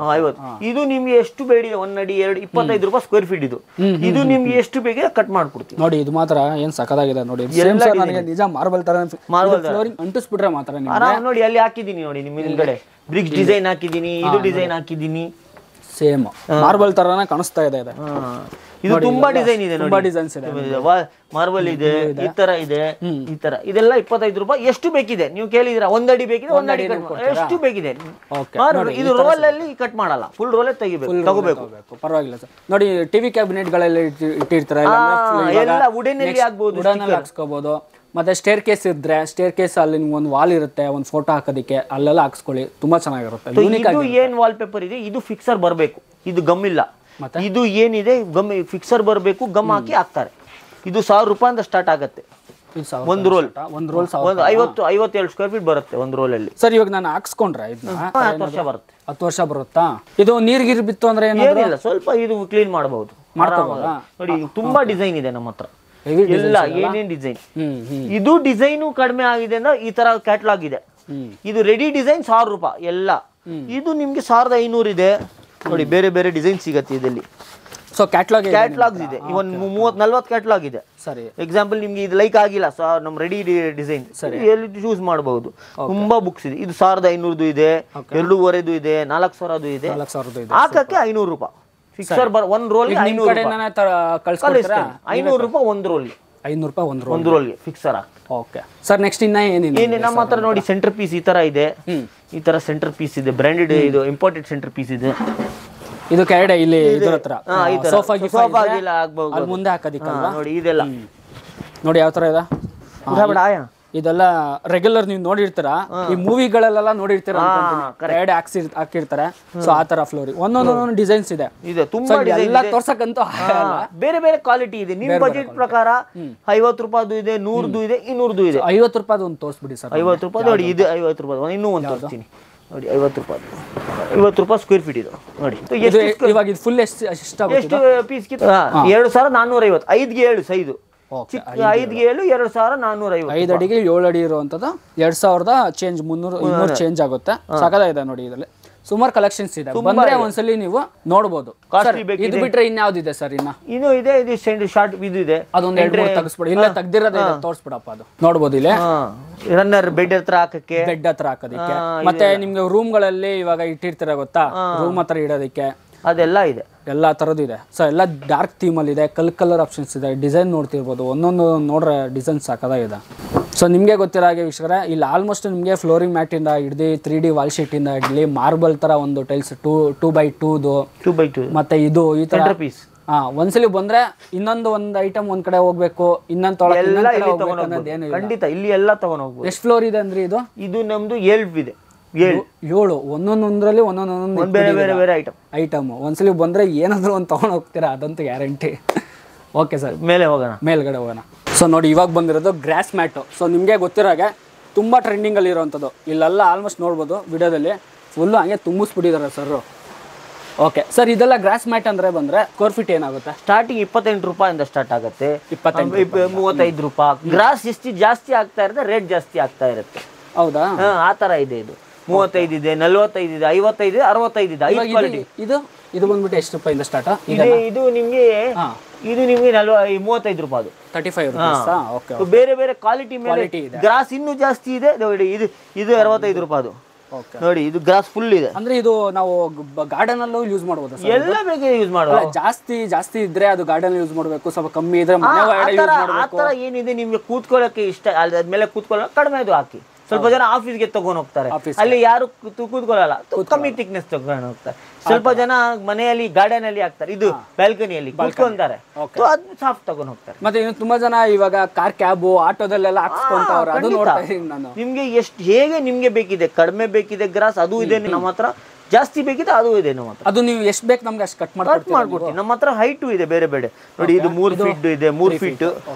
50. ಇದು ನಿಮ್ಗೆ ಎಷ್ಟು ಬೇಡಿದೆ, 1 ಅಡಿ 2 25 ರೂಪಾಯಿ ಸ್ಕ್ವೇರ್ ಫೀಟ್. ಇದು ನಿಮ್ಗೆ ಎಷ್ಟು ಬೇಕಿದೆ ಕಟ್ ಮಾಡ್ಕೊಡ್ತೀನಿ ನೋಡಿ. ಇದು ಮಾತ್ರ ಏನ್ ಸಖತ್ತಾಗಿದೆ ನೋಡಿ. ನಿಜ ಮಾರ್ಬಲ್ ತರ ಅಂಟಿಸ್ಬಿಟ್ರೆ ಮಾತ್ರ ನೋಡಿ. ಅಲ್ಲಿ ಹಾಕಿದೀನಿ ನೋಡಿ, ನಿಮ್ಮ ಹಿಂದ್ಗಡೆ ಬ್ರಿಕ್ಸ್ ಡಿಸೈನ್ ಹಾಕಿದೀನಿ, ಇದು ಡಿಸೈನ್ ಹಾಕಿದೀನಿ. ಸೇಮ್ ಮಾರ್ಬಲ್ ತರನೇ ಕಾಣಿಸ್ತಾ ಇದೆ. ಇದು ತುಂಬಾ ಡಿಸೈನ್ ಇದೆ, ತುಂಬಾ ಡಿಸೈನ್ಸ್ ಇದೆ. ಮಾರ್ಬಲ್ ಇದೆ, ಈ ತರ ಇದೆ, ಈ ತರ. ಇದೆಲ್ಲ 25 ರೂಪಾಯಿ. ಎಷ್ಟು ಬೇಕಿದೆ ನೀವು ಕೇಳಿದಿರಾ? 1 ಅಡಿ ಬೇಕಿದೆ, 1 ಅಡಿ ಎಷ್ಟು ಬೇಕಿದೆ. ಇದು ರೋಲ್ ಅಲ್ಲಿ ಕಟ್ ಮಾಡಲ್ಲ, ಫುಲ್ ರೋಲೇ ತಗೋಬೇಕು. ಪರವಾಗಿಲ್ಲ ಸರ್. ನೋಡಿ ಟಿವಿ ಕ್ಯಾಬಿನೆಟ್ ಗಳೆಲ್ಲ ಇಟ್ಟಿರ್ತಾರೆ, ಎಲ್ಲ ವುಡನ್ ಅಲ್ಲಿ ಆಗ್ಬಹುದು, ವುಡನ್ ಅಲ್ಲಿ ಹಾಕ್ಸ್ಕೋಬಹುದು. ಮತ್ತೆ ಸ್ಟೇರ್ ಕೇಸ್ ಇದ್ರೆ ಸ್ಟೇರ್ ಕೇಸ್ ಅಲ್ಲಿ ನಿಮ್ಗೆ ಒಂದು ವಾಲ್ ಇರುತ್ತೆ, ಒಂದು ಫೋಟೋ ಹಾಕೋದಕ್ಕೆ, ಅಲ್ಲೆಲ್ಲ ಹಾಕ್ಸ್ಕೊಳ್ಳಿ, ತುಂಬಾ ಚೆನ್ನಾಗಿರುತ್ತೆ. ಇದು ಏನ್ ವಾಲ್ ಪೇಪರ್ ಇದೆ, ಇದು ಫಿಕ್ಸರ್ ಬರಬೇಕು, ಇದು ಗಮ್ ಇಲ್ಲ. ಇದು ಏನಿದೆ ಗಮ್ ಫಿಕ್ಸರ್ ಬರಬೇಕು, ಗಮ್ ಹಾಕಿ ಹಾಕ್ತಾರೆ. ಇದು 1000 ರೂಪಾಯಿ ಅಂತ ಸ್ಟಾರ್ಟ್ ಆಗುತ್ತೆ. ಒಂದು ರೋಲ್ 52 ಸ್ಕ್ವೇರ್ ಫೀಟ್ ಬರುತ್ತೆ ಒಂದು ರೋಲ್ ಅಲ್ಲಿ. ಸರ್ ಇವಾಗ ನಾನು ಹಾಕ್ಸ್ಕೊಂಡ್ರೆ 10 ವರ್ಷ ಬರುತ್ತೆ. 10 ವರ್ಷ ಬರುತ್ತಾ? ಇದು ನೀರ್ಗಿರ್ ಬಿತ್ತು ಅಂದ್ರೆ ಏನಿಲ್ಲ, ಸ್ವಲ್ಪ ಇದು ಕ್ಲೀನ್ ಮಾಡಬಹುದು. ನೋಡಿ ತುಂಬಾ ಡಿಸೈನ್ ಇದೆ ನಮ್ಮ ಹತ್ರ, ಎಲ್ಲ ಏನೇನ್ ಡಿಸೈನ್. ಇದು ಡಿಸೈನು ಕಡಿಮೆ ಆಗಿದೆ ಅಂದ್ರೆ ಈ ತರ ಕ್ಯಾಟಲಾಗ್ ಇದೆ. ಇದು ರೆಡಿ ಡಿಸೈನ್ 1000 ರೂಪಾಯಿ ಎಲ್ಲ. ಇದು ನಿಮ್ಗೆ 1500 ಇದೆ, ನೋಡಿ ಬೇರೆ ಬೇರೆ ಡಿಸೈನ್ ಸಿಗುತ್ತೆ ಇದರಲ್ಲಿ. ಸೊ ಕ್ಯಾಟ್ಲಾಗ್ಸ್ ಇದೆ, ಒಂದು 30-40 ಕ್ಯಾಟ್ಲಾಗ್ ಇದೆ. ಸರಿ, ಎಕ್ಸಾಂಪಲ್ ನಿಮ್ಗೆ ಇದು ಲೈಕ್ ಆಗಿಲ್ಲ ನಮ್ಮ ರೆಡಿ ಡಿಸೈನ್ ಎಲ್ಲಿ ಚೂಸ್ ಮಾಡಬಹುದು. ತುಂಬಾ ಬುಕ್ಸ್ ಇದೆ. ಇದು 1500 ಇದೆ, 2,500 ಇದೆ, 4,000 ಇದೆ. ಹಾಕಕ್ಕೆ 500 ರೂಪಾಯಿ ಫಿಕ್ಸರ್. ಒಂದು ರೋಲ್ 500 ರೂಪಾಯಿ, ಒಂದು ರೋಲ್ 500 ರೂಪಾಯಿ ಒಂದು ರೋಲ್ಗೆ ಫಿಕ್ಸರ್. ಓಕೆ ಸರ್, ನೆಕ್ಸ್ಟ್ ಏನಿದೆ ನಮ್ಮ ಹತ್ರ ನೋಡಿ ಸೆಂಟರ್ ಪೀಸ್ ಈ ತರ ಇದೆ. ಈ ತರ ಸೆಂಟರ್ ಪೀಸ್ ಇದೆ, ಬ್ರಾಂಡೆಡ್ ಇದು ಇಂಪೋರ್ಟೆಡ್ ಸೆಂಟರ್ ಪೀಸ್ ಇದೆ. ಇದು ಕೆಳಗಡೆ ಇಲ್ಲಿ ಇದ್ರ ಹತ್ರ ಸೋಫಾ ಆಗ್ಬಹುದು, ಮುಂದೆ ಹಾಕೋದಿಕ್ಕಲ್ವಾ ನೋಡಿ. ಇದೆಲ್ಲ ನೋಡಿ ಯಾವ ತರ ಇದೆ. ಇದೆಲ್ಲ ರೆಗ್ಯುಲರ್ ನೀವು ನೋಡಿರ್ತೀರಾ, ಈ ಮೂವಿಗಳಲ್ಲೆಲ್ಲ ನೋಡಿರ್ತೀರ, ಕೆಳಗಡೆ ಹಾಕಿರ್ತಾರೆ. ಸೊ ಆ ತರ ಫ್ಲೋರಿಂಗ್ ಒಂದೊಂದೊಂದು ಡಿಸೈನ್ಸ್ ಇದೆ. ಎಲ್ಲ ತೋರ್ಸಕ್ಕಂತೂ ಬೇರೆ ಬೇರೆ ಕ್ವಾಲಿಟಿ ಇದೆ. ನಿಮ್ ಬಜೆಟ್ ಪ್ರಕಾರ 50 ರೂಪಾಯಿದು ಇದೆ, 100 ಇದೆ, 200 ಇದೆ. 50 ರೂಪಾಯಿದು ಒಂದು ತೋರಿಸ್ಬಿಡಿ ಸರ್. 50 ರೂಪಾಯಿ ನೋಡಿ, ಇದು 50 ರೂಪಾಯಿ. ಇನ್ನೂ ಒಂದು ತೋರಿಸ್ತೀನಿ ನೋಡಿ. 50 ರೂಪಾಯಿ, 50 ರೂಪಾಯಿ ಸ್ಕ್ವೇರ್ ಫೀಟ್ ಇದು ನೋಡಿ. ಇವಾಗ ಇದು ಫುಲ್ ಎಷ್ಟು ಪೀಸ್? 2,450. 5ಗೆ 7 ಸೈಜು. 5ಗೆ 7 2,450. 5 ಅಡಿಗೆ 7 ಅಡಿ ಇರುವಂತದ್ದು 2,000 ಚೇಂಜ್, 300 ಚೇಂಜ್ ಆಗುತ್ತೆ. ಸಕದಾಗಿದೆ ನೋಡಿ. ಇದರಲ್ಲಿ ಸುಮಾರು ಕಲೆಕ್ಷನ್ಸ್ ಇದೆ. ಬಂದ್ರೆ ಒಂದ್ಸಲಿ ನೀವು ನೋಡಬಹುದು. ಇದು ಬಿಟ್ರೆ ಇನ್ಯಾವ್ದಿದೆ ಸರ್? ಇದು ಇದೆ, ಇದು ಶಾರ್ಟ್ ಇದು ಇದೆ. ಅದೊಂದು 2-3 ತೆಗಿಸ್ಬಿಡಿ. ಇಲ್ಲ ತೆಗ್ದಿರೋದೇ ತೋರಿಸ್ಬಿಡಪ್ಪ. ಅದು ನೋಡ್ಬೋದು. ಇಲ್ಲಿ ರನ್ನರ್ ಬೆಡ್ ಹತ್ರ ಹಾಕಕ್ಕೆ, ಬೆಡ್ ಹತ್ರ ಹಾಕೋದಿಕ್ಕೆ, ಮತ್ತೆ ನಿಮ್ಗೆ ರೂಮ್ ಗಳಲ್ಲಿ ಇವಾಗ ಇಟ್ಟಿರ್ತೀರ ಗೊತ್ತಾ, ರೂಮ್ ಹತ್ರ ಇಡೋದಿಕ್ಕೆ ಅದೆಲ್ಲ ಇದೆ. ಎಲ್ಲ ತರದ್ದು ಇದೆ. ಸೊ ಎಲ್ಲ ಡಾರ್ಕ್ ಥೀಮ್ ಅಲ್ಲಿ ಇದೆ. ಕಲರ್ ಆಪ್ಷನ್ಸ್ ಇದೆ. ಡಿಸೈನ್ ನೋಡ್ತಿರ್ಬೋದು. ಒಂದೊಂದು ನೋಡ್ರೆ ಡಿಸೈನ್ ಸಾಕಾಗಿದೆ. ಸೊ ನಿಮಗೆ ಗೊತ್ತಿರೋ ಹಾಗೆ ವೀಕ್ಷಕರೇ, ಇಲ್ಲಿ ಆಲ್ಮೋಸ್ಟ್ ನಿಮಗೆ ಫ್ಲೋರಿಂಗ್ ಮ್ಯಾಟ್ ಇಂದ ಹಿಡಿದು 3D ವಾಲ್ ಶೀಟ್ ಇಂದ ಹಿಡ್ಲಿ ಮಾರ್ಬಲ್ ತರ ಒಂದು ಟೈಲ್ಸ್ 2x2 ಮತ್ತೆ ಇದು ಈ ತರ ಪೀಸ್. ಒಂದ್ಸಲಿ ಬಂದ್ರೆ ಒಂದು ಐಟಮ್ ಒಂದ್ ಕಡೆ ಹೋಗ್ಬೇಕು, ಇನ್ನೊಂದು ಖಂಡಿತ ಇಲ್ಲಿ ಎಲ್ಲ ತಗೊಂಡ್ ಹೋಗ್ಬೋದು. ಎಷ್ಟು ಫ್ಲೋರ್ ಇದೆ ಅಂದ್ರೆ ಇದು ನಮ್ದು 7 ಇದೆ. 7 ಒಂದೊಂದ್ರಲ್ಲಿ ಒಂದೊಂದೊಂದು ಬೇರೆ ಬೇರೆ ಬೇರೆ ಐಟಮ್. ಒಂದ್ಸಲಿ ಬಂದ್ರೆ ಏನಾದ್ರು ಒಂದು ತಗೊಂಡ್ ಹೋಗ್ತೀರಾ, ಅದಂತೂ ಗ್ಯಾರಂಟಿ. ಓಕೆ ಸರ್, ಮೇಲ್ಗಡೆ ಹೋಗೋಣ. ಸೊ ನೋಡಿ, ಇವಾಗ ಬಂದಿರೋದು ಗ್ರಾಸ್ ಮ್ಯಾಟು. ಸೊ ನಿಮಗೆ ಗೊತ್ತಿರೋ ಹಾಗೆ ತುಂಬ ಟ್ರೆಂಡಿಂಗಲ್ಲಿ ಇರೋವಂಥದ್ದು. ಇಲ್ಲೆಲ್ಲ ಆಲ್ಮೋಸ್ಟ್ ನೋಡ್ಬೋದು ವಿಡಿಯೋದಲ್ಲಿ ಫುಲ್ಲು ಹಂಗೆ ತುಂಬಿಸ್ಬಿಟ್ಟಿದ್ದಾರೆ ಸರ್. ಓಕೆ ಸರ್, ಇದೆಲ್ಲ ಗ್ರಾಸ್ ಮ್ಯಾಟ್ ಅಂದರೆ ಬಂದರೆ ಸ್ಕ್ವೇರ್ ಫೀಟ್ ಏನಾಗುತ್ತೆ? ಸ್ಟಾರ್ಟಿಂಗ್ 28 ರೂಪಾಯಿಂದ ಸ್ಟಾರ್ಟ್ ಆಗುತ್ತೆ. 35 ರೂಪಾಯಿ. ಗ್ರಾಸ್ ಎಷ್ಟು ಜಾಸ್ತಿ ಆಗ್ತಾ ಇರುತ್ತೆ, ರೇಟ್ ಜಾಸ್ತಿ ಆಗ್ತಾ ಇರುತ್ತೆ. ಹೌದಾ? ಆ ಥರ ಇದೆ. ಇದು 35 ಇದೆ, 45 ಇದೆ, 55 ಇದೆ, 65 ಇದೆ. ಇದು ಬಂದ್ಬಿಟ್ಟು ಎಷ್ಟು ರೂಪಾಯಿಂದ ಸ್ಟಾರ್ಟ್? ಇದು ನಿಮಗೆ 35 ರೂಪಾಯಿ. 35 ರೂಪೀಸ್. ಓಕೆ. ಬೇರೆ ಬೇರೆ ಕ್ವಾಲಿಟಿ ಮೇಲೆ ಗ್ರಾಸ್ ಇನ್ನೂ ಜಾಸ್ತಿ ಇದೆ ನೋಡಿ. ಇದು 65 ರೂಪಾಯಿ. ನೋಡಿ, ಇದು ಗ್ರಾಸ್ ಫುಲ್ ಇದೆ. ಅಂದ್ರೆ ಇದು ನಾವು ಗಾರ್ಡನ್ ಅಲ್ಲೂ ಯೂಸ್ ಮಾಡಬಹುದು. ಎಲ್ಲ ಬೇಕಾದ್ರೆ ಯೂಸ್ ಮಾಡಬಹುದು. ಜಾಸ್ತಿ ಇದ್ರೆ ಅದು ಗಾರ್ಡನ್ ಯೂಸ್ ಮಾಡಬೇಕು, ಸ್ವಲ್ಪ ಕಮ್ಮಿ ಇದ್ರೆ ಮನೆ ಒಳಗಡೆ ಯೂಸ್ ಮಾಡಬೇಕು. ಆ ತರ ಏನಿದೆ ನಿಮ್ಗೆ ಕೂತ್ಕೊಳ್ಳೋಕೆ ಇಷ್ಟ, ಅದ್ಮೇಲೆ ಕೂತ್ಕೊಳ್ಳೋಕೆ ಕಡಿಮೆ ಇದು ಹಾಕಿ. ಸ್ವಲ್ಪ ಜನ ಆಫೀಸ್ಗೆ ತಗೊಂಡ್ ಹೋಗ್ತಾರೆ, ಅಲ್ಲಿ ಯಾರು ಕೂತ್ಕೊಳ್ಳಲ್ಲ, ಕಮ್ಮಿ ಥಿಕ್ನೆಸ್ ತಗೊಂಡು ಹೋಗ್ತಾರೆ. ಸ್ವಲ್ಪ ಜನ ಮನೆಯಲ್ಲಿ ಗಾರ್ಡನ್ ಅಲ್ಲಿ ಹಾಕ್ತಾರೆ, ಇದು ಬ್ಯಾಲ್ಕನಿಯಲ್ಲಿ ಕೂತ್ಕೊಂತಾರೆ, ಅದು ಸಾಫ್ಟ್ ತಗೊಂಡ್ ಹೋಗ್ತಾರೆ. ಮತ್ತೆ ಇನ್ನು ತುಂಬಾ ಜನ ಇವಾಗ ಕಾರ್ ಕ್ಯಾಬ್ ಆಟೋದಲ್ಲೆಲ್ಲ ಹಾಕ್ಸ್ಕೊಂತವ್ರೆ. ಅದು ನೋಡ್ತಾ ಇದ್ದೀನಿ ನಾನು. ನಿಮ್ಗೆ ಎಷ್ಟು ಹೇಗೆ ನಿಮ್ಗೆ ಬೇಕಿದೆ, ಕಡಿಮೆ ಬೇಕಿದೆ ಗ್ರಾಸ್ ಅದು ಇದೆ ನಮ್ಮ ಹತ್ರ, ಜಾಸ್ತಿ ಬೇಕಿದೆ ಅದು ಇದೆ ನಮ್ಮ ಹತ್ರ. ಅದು ನೀವು ಎಷ್ಟು ಬೇಕು ನಮ್ಗೆ ಅಷ್ಟು ಕಟ್ ಮಾಡ್ಕೊಡ್ತೀವಿ. ನಮ್ಮ ಹತ್ರ ಹೈಟು ಇದೆ ಬೇರೆ ಬೇರೆ ನೋಡಿ. ಇದು 3 ಫೀಟ್ ಇದೆ, 3 ಫೀಟ್.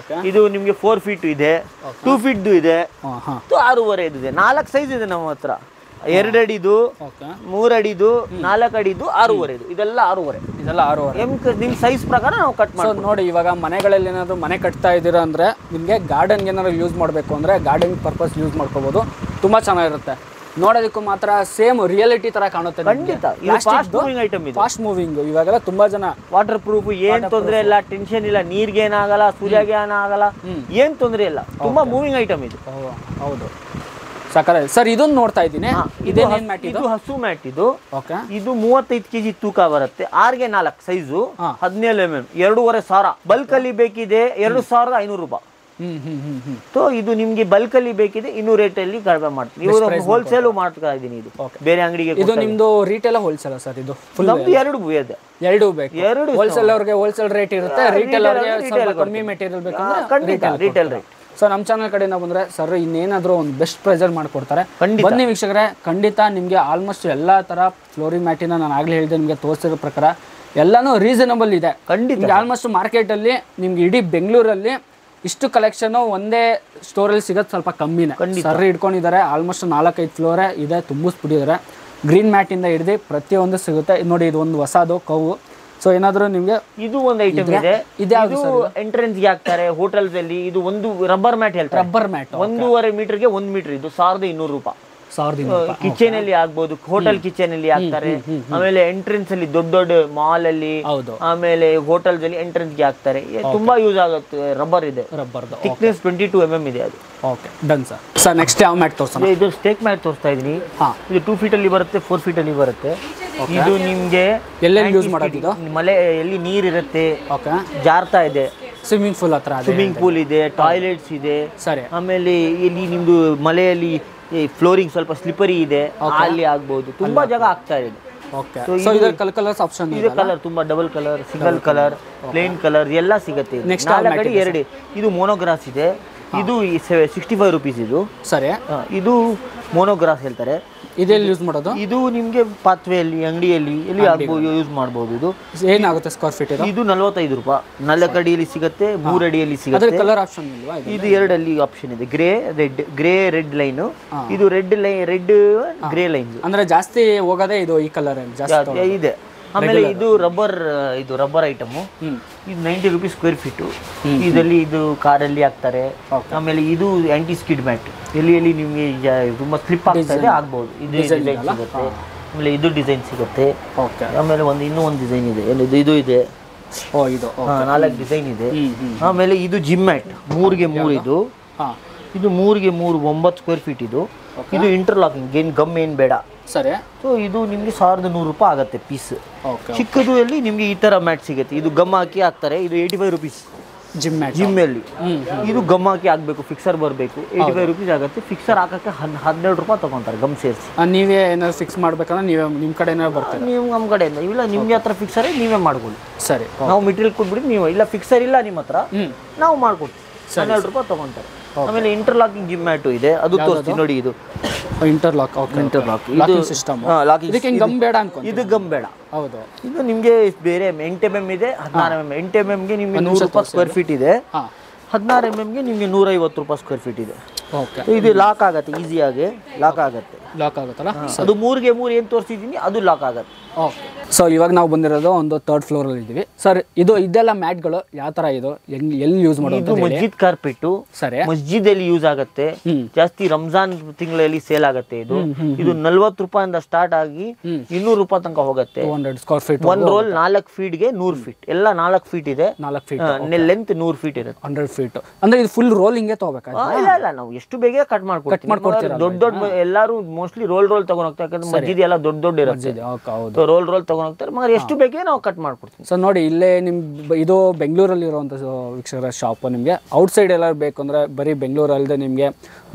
ಇದು ನಿಮ್ಗೆ 4 ಫೀಟ್ ಇದೆ, 2 ಫೀಟ್ ಇದೆ, 6.5 ಇದೆ. 4 ಸೈಜ್ ಇದೆ ನಮ್ಮ ಹತ್ರ. 2 ಅಡಿದು, 3 ಅಡಿದು, 4 ಅಡಿದು, 6.5. ಇದೆಲ್ಲ 6.5. ನಿಮ್ ಸೈಜ್ ಪ್ರಕಾರ ನಾವು ಕಟ್ ಮಾಡಿ ನೋಡಿ. ಇವಾಗ ಮನೆಗಳಲ್ಲಿ ಏನಾದ್ರು ಮನೆ ಕಟ್ತಾ ಇದ್ದೀರಾ ಅಂದ್ರೆ ನಿಮ್ಗೆ ಗಾರ್ಡನ್ಗೆ ಏನಾದ್ರು ಯೂಸ್ ಮಾಡಬೇಕು ಅಂದ್ರೆ ಗಾರ್ಡನ್ ಪರ್ಪಸ್ ಯೂಸ್ ಮಾಡ್ಕೋಬಹುದು. ತುಂಬಾ ಚೆನ್ನಾಗಿರುತ್ತೆ ನೋಡೋದಕ್ಕೂ. ಮಾತ್ರ ಸೇಮ್ ರಿಯಾಲಿಟಿ ತರ ಕಾಣುತ್ತೆ. ಖಂಡಿತ ಫಾಸ್ಟ್ ಮೂವಿಂಗ್. ಇವಾಗೆಲ್ಲ ತುಂಬಾ ಜನ ವಾಟರ್ ಪ್ರೂಫ್, ಏನ್ ತೊಂದ್ರೆ ಇಲ್ಲ, ಟೆನ್ಷನ್ ಇಲ್ಲ, ನೀರ್ಗೆ ಏನಾಗಲ್ಲ, ಸೂರ್ಯಗೆ ಏನಾಗಲ್ಲ, ಏನ್ ತೊಂದ್ರೆ ಇಲ್ಲ. ತುಂಬಾ ಮೂವಿಂಗ್ ಐಟಮ್ ಇದು. ಹೌದು, ಸಕಲ ಸರ್. ಇದನ್ನ ನೋಡ್ತಾ ಇದ್ದೀನಿ. ಇದೇನೇನ್ ಮ್ಯಾಟ್? ಇದು ಹಸು ಮ್ಯಾಟ್. ಇದು 35 kg ತೂಕ ಬರುತ್ತೆ. 6ಗೆ 4 ಸೈಜು, 17 mm, 2,500. ಬಲ್ಕ್ ಅಲ್ಲಿ ಬೇಕಿದೆ 2,500 ರೂಪಾಯಿ. ಇದು ನಿಮ್ಗೆ ಬಲ್ಕ್ ಅಲ್ಲಿ ಬೇಕಿದೆ ಇನ್ನೂ ರೇಟ್ ಅಲ್ಲಿ ಕಡಿಮೆ ಮಾಡ್ತೀನಿ. ಹೋಲ್ಸೇಲ್ ಮಾಡ್ತಾ ಇದೀನಿ. ಇದು ಬೇರೆ ಅಂಗಡಿಗೆ. ಇದು ನಿಮ್ದು ರಿಟೇಲ್ ಹೋಲ್ಸೇಲ್ ಸರ್? ಇದು ಫುಲ್ ಎರಡು ಬೇಕು. ಹೋಲ್ಸೇಲ್ ಅವ್ರಿಗೆ ಹೋಲ್ಸೇಲ್ ರೇಟ್ ಇರುತ್ತೆ, ರಿಟೇಲ್ ಅವ್ರಿಗೆ ಸ್ವಲ್ಪ ಕಮ್ಮಿ ಮೆಟೀರಿಯಲ್ ಬೇಕಂದ್ರೆ ರಿಟೇಲ್ ರೇಟ್. ಸೊ ನಮ್ಮ ಚಾನಲ್ ಕಡೆಯಿಂದ ಬಂದ್ರೆ ಸರ್ ಇನ್ನೇನಾದ್ರೂ ಒಂದು ಬೆಸ್ಟ್ ಪ್ರೈಸಲ್ಲಿ ಮಾಡ್ಕೊಡ್ತಾರೆ. ಬನ್ನಿ ವೀಕ್ಷಕರೇ, ಖಂಡಿತ ನಿಮಗೆ ಆಲ್ಮೋಸ್ಟ್ ಎಲ್ಲಾ ತರ ಫ್ಲೋರಿಂಗ್ ಮ್ಯಾಟಿನ ನಾನು ಆಗ್ಲೇ ಹೇಳಿದೆ ನಿಮಗೆ ತೋರಿಸಿರೋ ಪ್ರಕಾರ ಎಲ್ಲಾನು ರೀಸನಬಲ್ ಇದೆ. ಖಂಡಿತ ಆಲ್ಮೋಸ್ಟ್ ಮಾರ್ಕೆಟ್ ಅಲ್ಲಿ ನಿಮ್ಗೆ ಇಡೀ ಬೆಂಗಳೂರಲ್ಲಿ ಇಷ್ಟು ಕಲೆಕ್ಷನ್ ಒಂದೇ ಸ್ಟೋರಲ್ಲಿ ಸಿಗೋದು ಸ್ವಲ್ಪ ಕಮ್ಮಿನೇ. ಸರ್ ಇಟ್ಕೊಂಡಿದ್ದಾರೆ. ಆಲ್ಮೋಸ್ಟ್ 4-5 ಫ್ಲೋರೇ ಇದೆ, ತುಂಬಿಸ್ಬಿಟ್ಟಿದ್ದಾರೆ. ಗ್ರೀನ್ ಮ್ಯಾಟಿಂದ ಹಿಡಿದು ಪ್ರತಿಯೊಂದು ಸಿಗುತ್ತೆ ನೋಡಿ. ಇದು ಒಂದು ಹೊಸದು ಕವು. ಸೊ ಏನಾದರೂ ನಿಮಗೆ ಇದು ಒಂದು ಐಟಮ್ ಇದೆ. ಇದು ಎಂಟ್ರೆನ್ಸ್ ಗೆ ಹಾಕ್ತಾರೆ ಹೋಟೆಲ್ಸ್ ಅಲ್ಲಿ. ಇದು ಒಂದು ರಬ್ಬರ್ ಮ್ಯಾಟ್ ಹೇಳ್ತಾರೆ. ರಬ್ಬರ್ ಮ್ಯಾಟ್ 1.5 ಮೀಟರ್ಗೆ 1 ಮೀಟರ್. ಇದು 1,200 ರೂಪಾಯಿ. ಕಿಚನ್ ಅಲ್ಲಿ ಆಗ್ಬೋದು, ಹೋಟೆಲ್ ಕಿಚನ್ ಅಲ್ಲಿ ಹಾಕ್ತಾರೆ. ಆಮೇಲೆ ಎಂಟ್ರೆನ್ಸ್ ಅಲ್ಲಿ ದೊಡ್ಡ ದೊಡ್ಡ ಮಾಲ್ ಅಲ್ಲಿ, ಆಮೇಲೆ ಹೋಟೆಲ್ಸ್ ಅಲ್ಲಿ ಎಂಟ್ರೆನ್ಸ್ ಗೆ ಹಾಕ್ತಾರೆ. ತುಂಬಾ ಯೂಸ್ ಆಗುತ್ತೆ. ರಬ್ಬರ್ ಇದೆ, ಥಿಕ್ನೆಸ್ 22 mm ಇದೆ ಅದು. Okay done sir. Sir next ಯಾವ ಮ್ಯಾಟ್ ತೋರಿಸೋಣ? ಇದು ಸ್ಟೇಕ್ ಮ್ಯಾಟ್ ತೋರಿಸ್ತಾ ಇದೀನಿ. ಇದು 2 feet ಅಲ್ಲಿ ಬರುತ್ತೆ, 4 feet ಅಲ್ಲಿ ಬರುತ್ತೆ. ಇದು ನಿಮ್ಗೆ ಎಲ್ಲೆಲ್ಲಿ ಯೂಸ್ ಮಾಡೋದು? ಮಳೆ ಎಲ್ಲಿ ನೀರಿರುತ್ತೆ, ಜಾರ್ತಾ ಇದೆ, ಸ್ವಿಮ್ಮಿಂಗ್ ಪೂಲ್ ಹತ್ರ ಸ್ವಿಮ್ಮಿಂಗ್ ಪೂಲ್ ಇದೆ, ಟಾಯ್ಲೆಟ್ಸ್ ಇದೆ. ಸರಿ. ಆಮೇಲೆ ಇಲ್ಲಿ ನಿಮ್ದು ಮಳೆಯಲ್ಲಿ ಫ್ಲೋರಿಂಗ್ ಸ್ವಲ್ಪ ಸ್ಲಿಪರಿ ಇದೆ, ಅಲ್ಲಿ ಆಗ್ಬಹುದು. ತುಂಬಾ ಜಾಗ ಆಗ್ತಾ ಇದೆ. ಓಕೆ. ಸೊ ಇದರ ಕಲರ್ಸ್ ಆಪ್ಷನ್ ಇದೆ. ಕಲರ್ ತುಂಬಾ double colour, single colour, plain colour ಎಲ್ಲ ಸಿಗುತ್ತೆ. 4 ಅಡಿ 2. ಇದು ಮೋನೋಗ್ರಾಸ್ ಇದೆ. ಇದು 65 rupees ಇದು. ಸರಿ. ಇದು ಮೋನೋಗ್ರಾಸ್ ಹೇಳ್ತಾರೆ. ಇದೆಲ್ಲಿ ಯೂಸ್ ಮಾಡೋದು? ಇದು ನಿಮ್ಗೆ ಪಾತ್ವೆಯಲ್ಲಿ, ಅಂಗಡಿಯಲ್ಲಿ ಎಲ್ಲಿ ಆಗ್ಬೋದು ಯೂಸ್ ಮಾಡಬಹುದು. ಇದು ಏನಾಗುತ್ತೆ ಸ್ಕ್ವೇರ್ ಫೀಟ್? ಇದು 45 ರೂಪಾಯಿ. 4 ಅಡಿಯಲ್ಲಿ ಸಿಗುತ್ತೆ, 3 ಅಡಿಯಲ್ಲಿ ಸಿಗುತ್ತೆ. ಕಲರ್ ಆಪ್ಷನ್ ಇಲ್ವಾ? ಇದು 2 ಅಲ್ಲಿ ಆಪ್ಷನ್ ಇದೆ. Grey red line. ಇದು ರೆಡ್ ಗ್ರೇ ಲೈನ್. ಅಂದ್ರೆ ಜಾಸ್ತಿ ಹೋಗೋದೇ ಇದು ಈ ಕಲರ್ ಜಾಸ್ತಿ ಇದೆ. ಆಮೇಲೆ ಇದು ರಬ್ಬರ್ ಐಟಮ್. ಇದು 90 rupees ಸ್ಕ್ವೇರ್ ಫೀಟ್. ಇದರಲ್ಲಿ ಇದು ಕಾರಲ್ಲಿ ಹಾಕ್ತಾರೆ. ಆಮೇಲೆ ಇದು ಆಂಟಿ ಸ್ಕಿಡ್ ಮ್ಯಾಟ್. ಎಲ್ಲಿ ನಿಮ್ಗೆ ತುಂಬಾ ಸ್ಲಿಪ್ ಆಗ್ತಾ ಇದೆ ಆಗ್ಬಹುದು. ಇದು ಡಿಸೈನ್ ಸಿಗುತ್ತೆ. ಆಮೇಲೆ ಇದು ಡಿಸೈನ್ ಸಿಗುತ್ತೆ. ಆಮೇಲೆ ಇನ್ನೂ ಒಂದು ಡಿಸೈನ್ ಇದೆ. ಇದು ಇದೆ. 4 ಡಿಸೈನ್ ಇದೆ. ಆಮೇಲೆ ಇದು ಜಿಮ್ ಮ್ಯಾಟ್ 3 × 3 ಇದು. ಇದು 3 × 3 9 ಸ್ಕ್ವೇರ್ ಫೀಟ್ ಇದು. ಇದು ಇಂಟರ್ಲಾಕಿಂಗ್, ಏನು ಗಮ್ ಏನು ಬೇಡ. ಸರಿ. ಸೊ ಇದು ನಿಮ್ಗೆ 1100 ರೂಪಾಯಿ ಆಗುತ್ತೆ ಪೀಸ್. ಚಿಕ್ಕದು ಅಲ್ಲಿ ನಿಮ್ಗೆ ಈ ತರ ಮ್ಯಾಟ್ ಸಿಗುತ್ತೆ. ಇದು ಗಮ್ ಹಾಕಿ ಹಾಕ್ತಾರೆ. ಇದು 85 rupees ಜಿಮ್ ಅಲ್ಲಿ. ಇದು ಗಮ್ ಹಾಕಿ ಹಾಕ್ಬೇಕು, ಫಿಕ್ಸರ್ ಬರಬೇಕು. 85 rupees ಆಗುತ್ತೆ. ಫಿಕ್ಸರ್ ಹಾಕಕ್ಕೆ 12 ರೂಪಾಯಿ ತಗೊಂತಾರೆ ಗಮ್ ಸೇರಿಸಿ. ನೀವೇ ಏನಾದ್ರು ಫಿಕ್ಸ್ ಮಾಡ್ಬೇಕಂದ್ರೆ ನೀವೇ ನಿಮ್ಮ ಕಡೆನೇ ಬರ್ತಾರೆ? ನೀವು ನಮ್ಮ ಕಡೆಯಿಂದ ಇಲ್ಲ, ನಿಮ್ಗೆ ಹತ್ರ ಫಿಕ್ಸರ್ ನೀವೇ ಮಾಡ್ಕೊಳ್ಳಿ. ಸರಿ. ನಾವು ಮೆಟೀರಿಯಲ್ ಕೊಟ್ಬಿಟ್ಟು ನೀವು ಇಲ್ಲ ಫಿಕ್ಸರ್ ಇಲ್ಲ ನಿಮ್ಮ ಹತ್ರ, ನಾವು ಮಾಡ್ಕೊಡ್ತೀವಿ. 12 ರೂಪಾಯಿ ತಗೊಂತಾರೆ. ಆಮೇಲೆ ಇಂಟರ್ಲಾಕಿಂಗ್ ಜಿಮ್ ಮ್ಯಾಟು ಇದೆ. ಅದು ತೋರಿಸ್ತೀನಿ ನೋಡಿ. ಇದು ಇಂಟರ್ಲಾಕ್ ಸಿಸ್ಟಮ್. ಗಮ್ ಬೇಡ ಅನ್ಕೊಂಡು ಇದು ಗಮ್ ಬೇಡ. ಹೌದು. ಇದು ನಿಮ್ಗೆ ಬೇರೆ 8 mm ಇದೆ, 16 mm. 8 mm ಗೆ ನಿಮ್ಗೆ 100 ರೂಪಾಯಿ ಸ್ಕ್ವೇರ್ ಫೀಟ್ ಇದೆ. 16 mm ಗೆ ನಿಮ್ಗೆ 150 ರೂಪಾಯಿ ಸ್ಕ್ವೇರ್ ಫೀಟ್ ಇದೆ. ಇದು ಲಾಕ್ ಆಗುತ್ತೆ, ಈಸಿಯಾಗಿ ಲಾಕ್ ಆಗುತ್ತೆ. ಆಗುತ್ತಲ್ಲ. ಅದು 3 ಗೆ 3 ಏನು ತೋರಿಸಿದ್ದೀನಿ ಅದು ಲಾಕ್ ಆಗುತ್ತೆ. ಓಕೆ. ಸೊ ಇವಾಗ ನಾವು ಬಂದಿರೋದು ಒಂದು 3rd floor ಅಲ್ಲಿ ಇದ್ದೀವಿ ಸರ್. ಇದೆಲ್ಲ ಮ್ಯಾಟ್ಗಳು ಯಾವ ತರ ಇದು ಎಲ್ಲಿ ಯೂಸ್ ಮಾಡೋದು? ಇದು ಮಸ್ಜಿದ್ ಕಾರ್ಪೆಟ್. ಸರಿ. ಮಸ್ಜಿದ್ ಅಲ್ಲಿ ಯೂಸ್ ಆಗುತ್ತೆ ಜಾಸ್ತಿ. ರಂಜಾನ್ ತಿಂಗಳಲ್ಲಿ ಸೇಲ್ ಆಗುತ್ತೆ. ಇದು 40 ರೂಪಾಯಿಂದ ಸ್ಟಾರ್ಟ್ ಆಗಿ 200 ರೂಪಾಯಿ ತನಕ ಹೋಗುತ್ತೆ. 200 ಸ್ಕ್ವೇರ್ ಫೀಟ್. ಒಂದು ರೋಲ್ 4 feet ಗೆ 100 feet. ಎಲ್ಲ 4 feet ಇದೆ. 4 feet ಲೆಂತ್ 100 feet ಇರುತ್ತೆ. 100 feet ಅಂದ್ರೆ ಇದು ಫುಲ್ ರೋಲಿಂಗ್ ತಗೋಬೇಕಾ? ಇಲ್ಲ, ನಾವು ಎಷ್ಟು ಬೇಗ ಕಟ್ ಮಾಡ್ಕೊಡ್ತೀವಿ. ದೊಡ್ಡ ಎಲ್ಲರೂ ಮೋಸ್ಟ್ಲಿ ರೋಲ್ ತಗೊಂಡ್ ಹೋಗ್ತಾರೆ. ಯಾಕಂದ್ರೆ ಮಸ್ಜಿದ್ ಎಲ್ಲ ದೊಡ್ಡ ಇರುತ್ತೆ. ರೋಲ್ ತಗೊಂಡ್ ಹೋಗ್ತಾರೆ. ಮಗ ಎಷ್ಟು ಬೇಕೇ ನಾವು ಕಟ್ ಮಾಡ್ಕೊಡ್ತೀವಿ. ಸೊ ನೋಡಿ, ಇಲ್ಲೇ ಇದು ಬೆಂಗಳೂರಲ್ಲಿ ಇರುವಂತ ವೀಕ್ಷಕರ ಶಾಪ್. ನಿಮಗೆ ಔಟ್ ಸೈಡ್ ಎಲ್ಲರೂ ಬೇಕು ಅಂದ್ರೆ ಬರೀ ಬೆಂಗಳೂರು ಅಲ್ಲದೆ ನಿಮಗೆ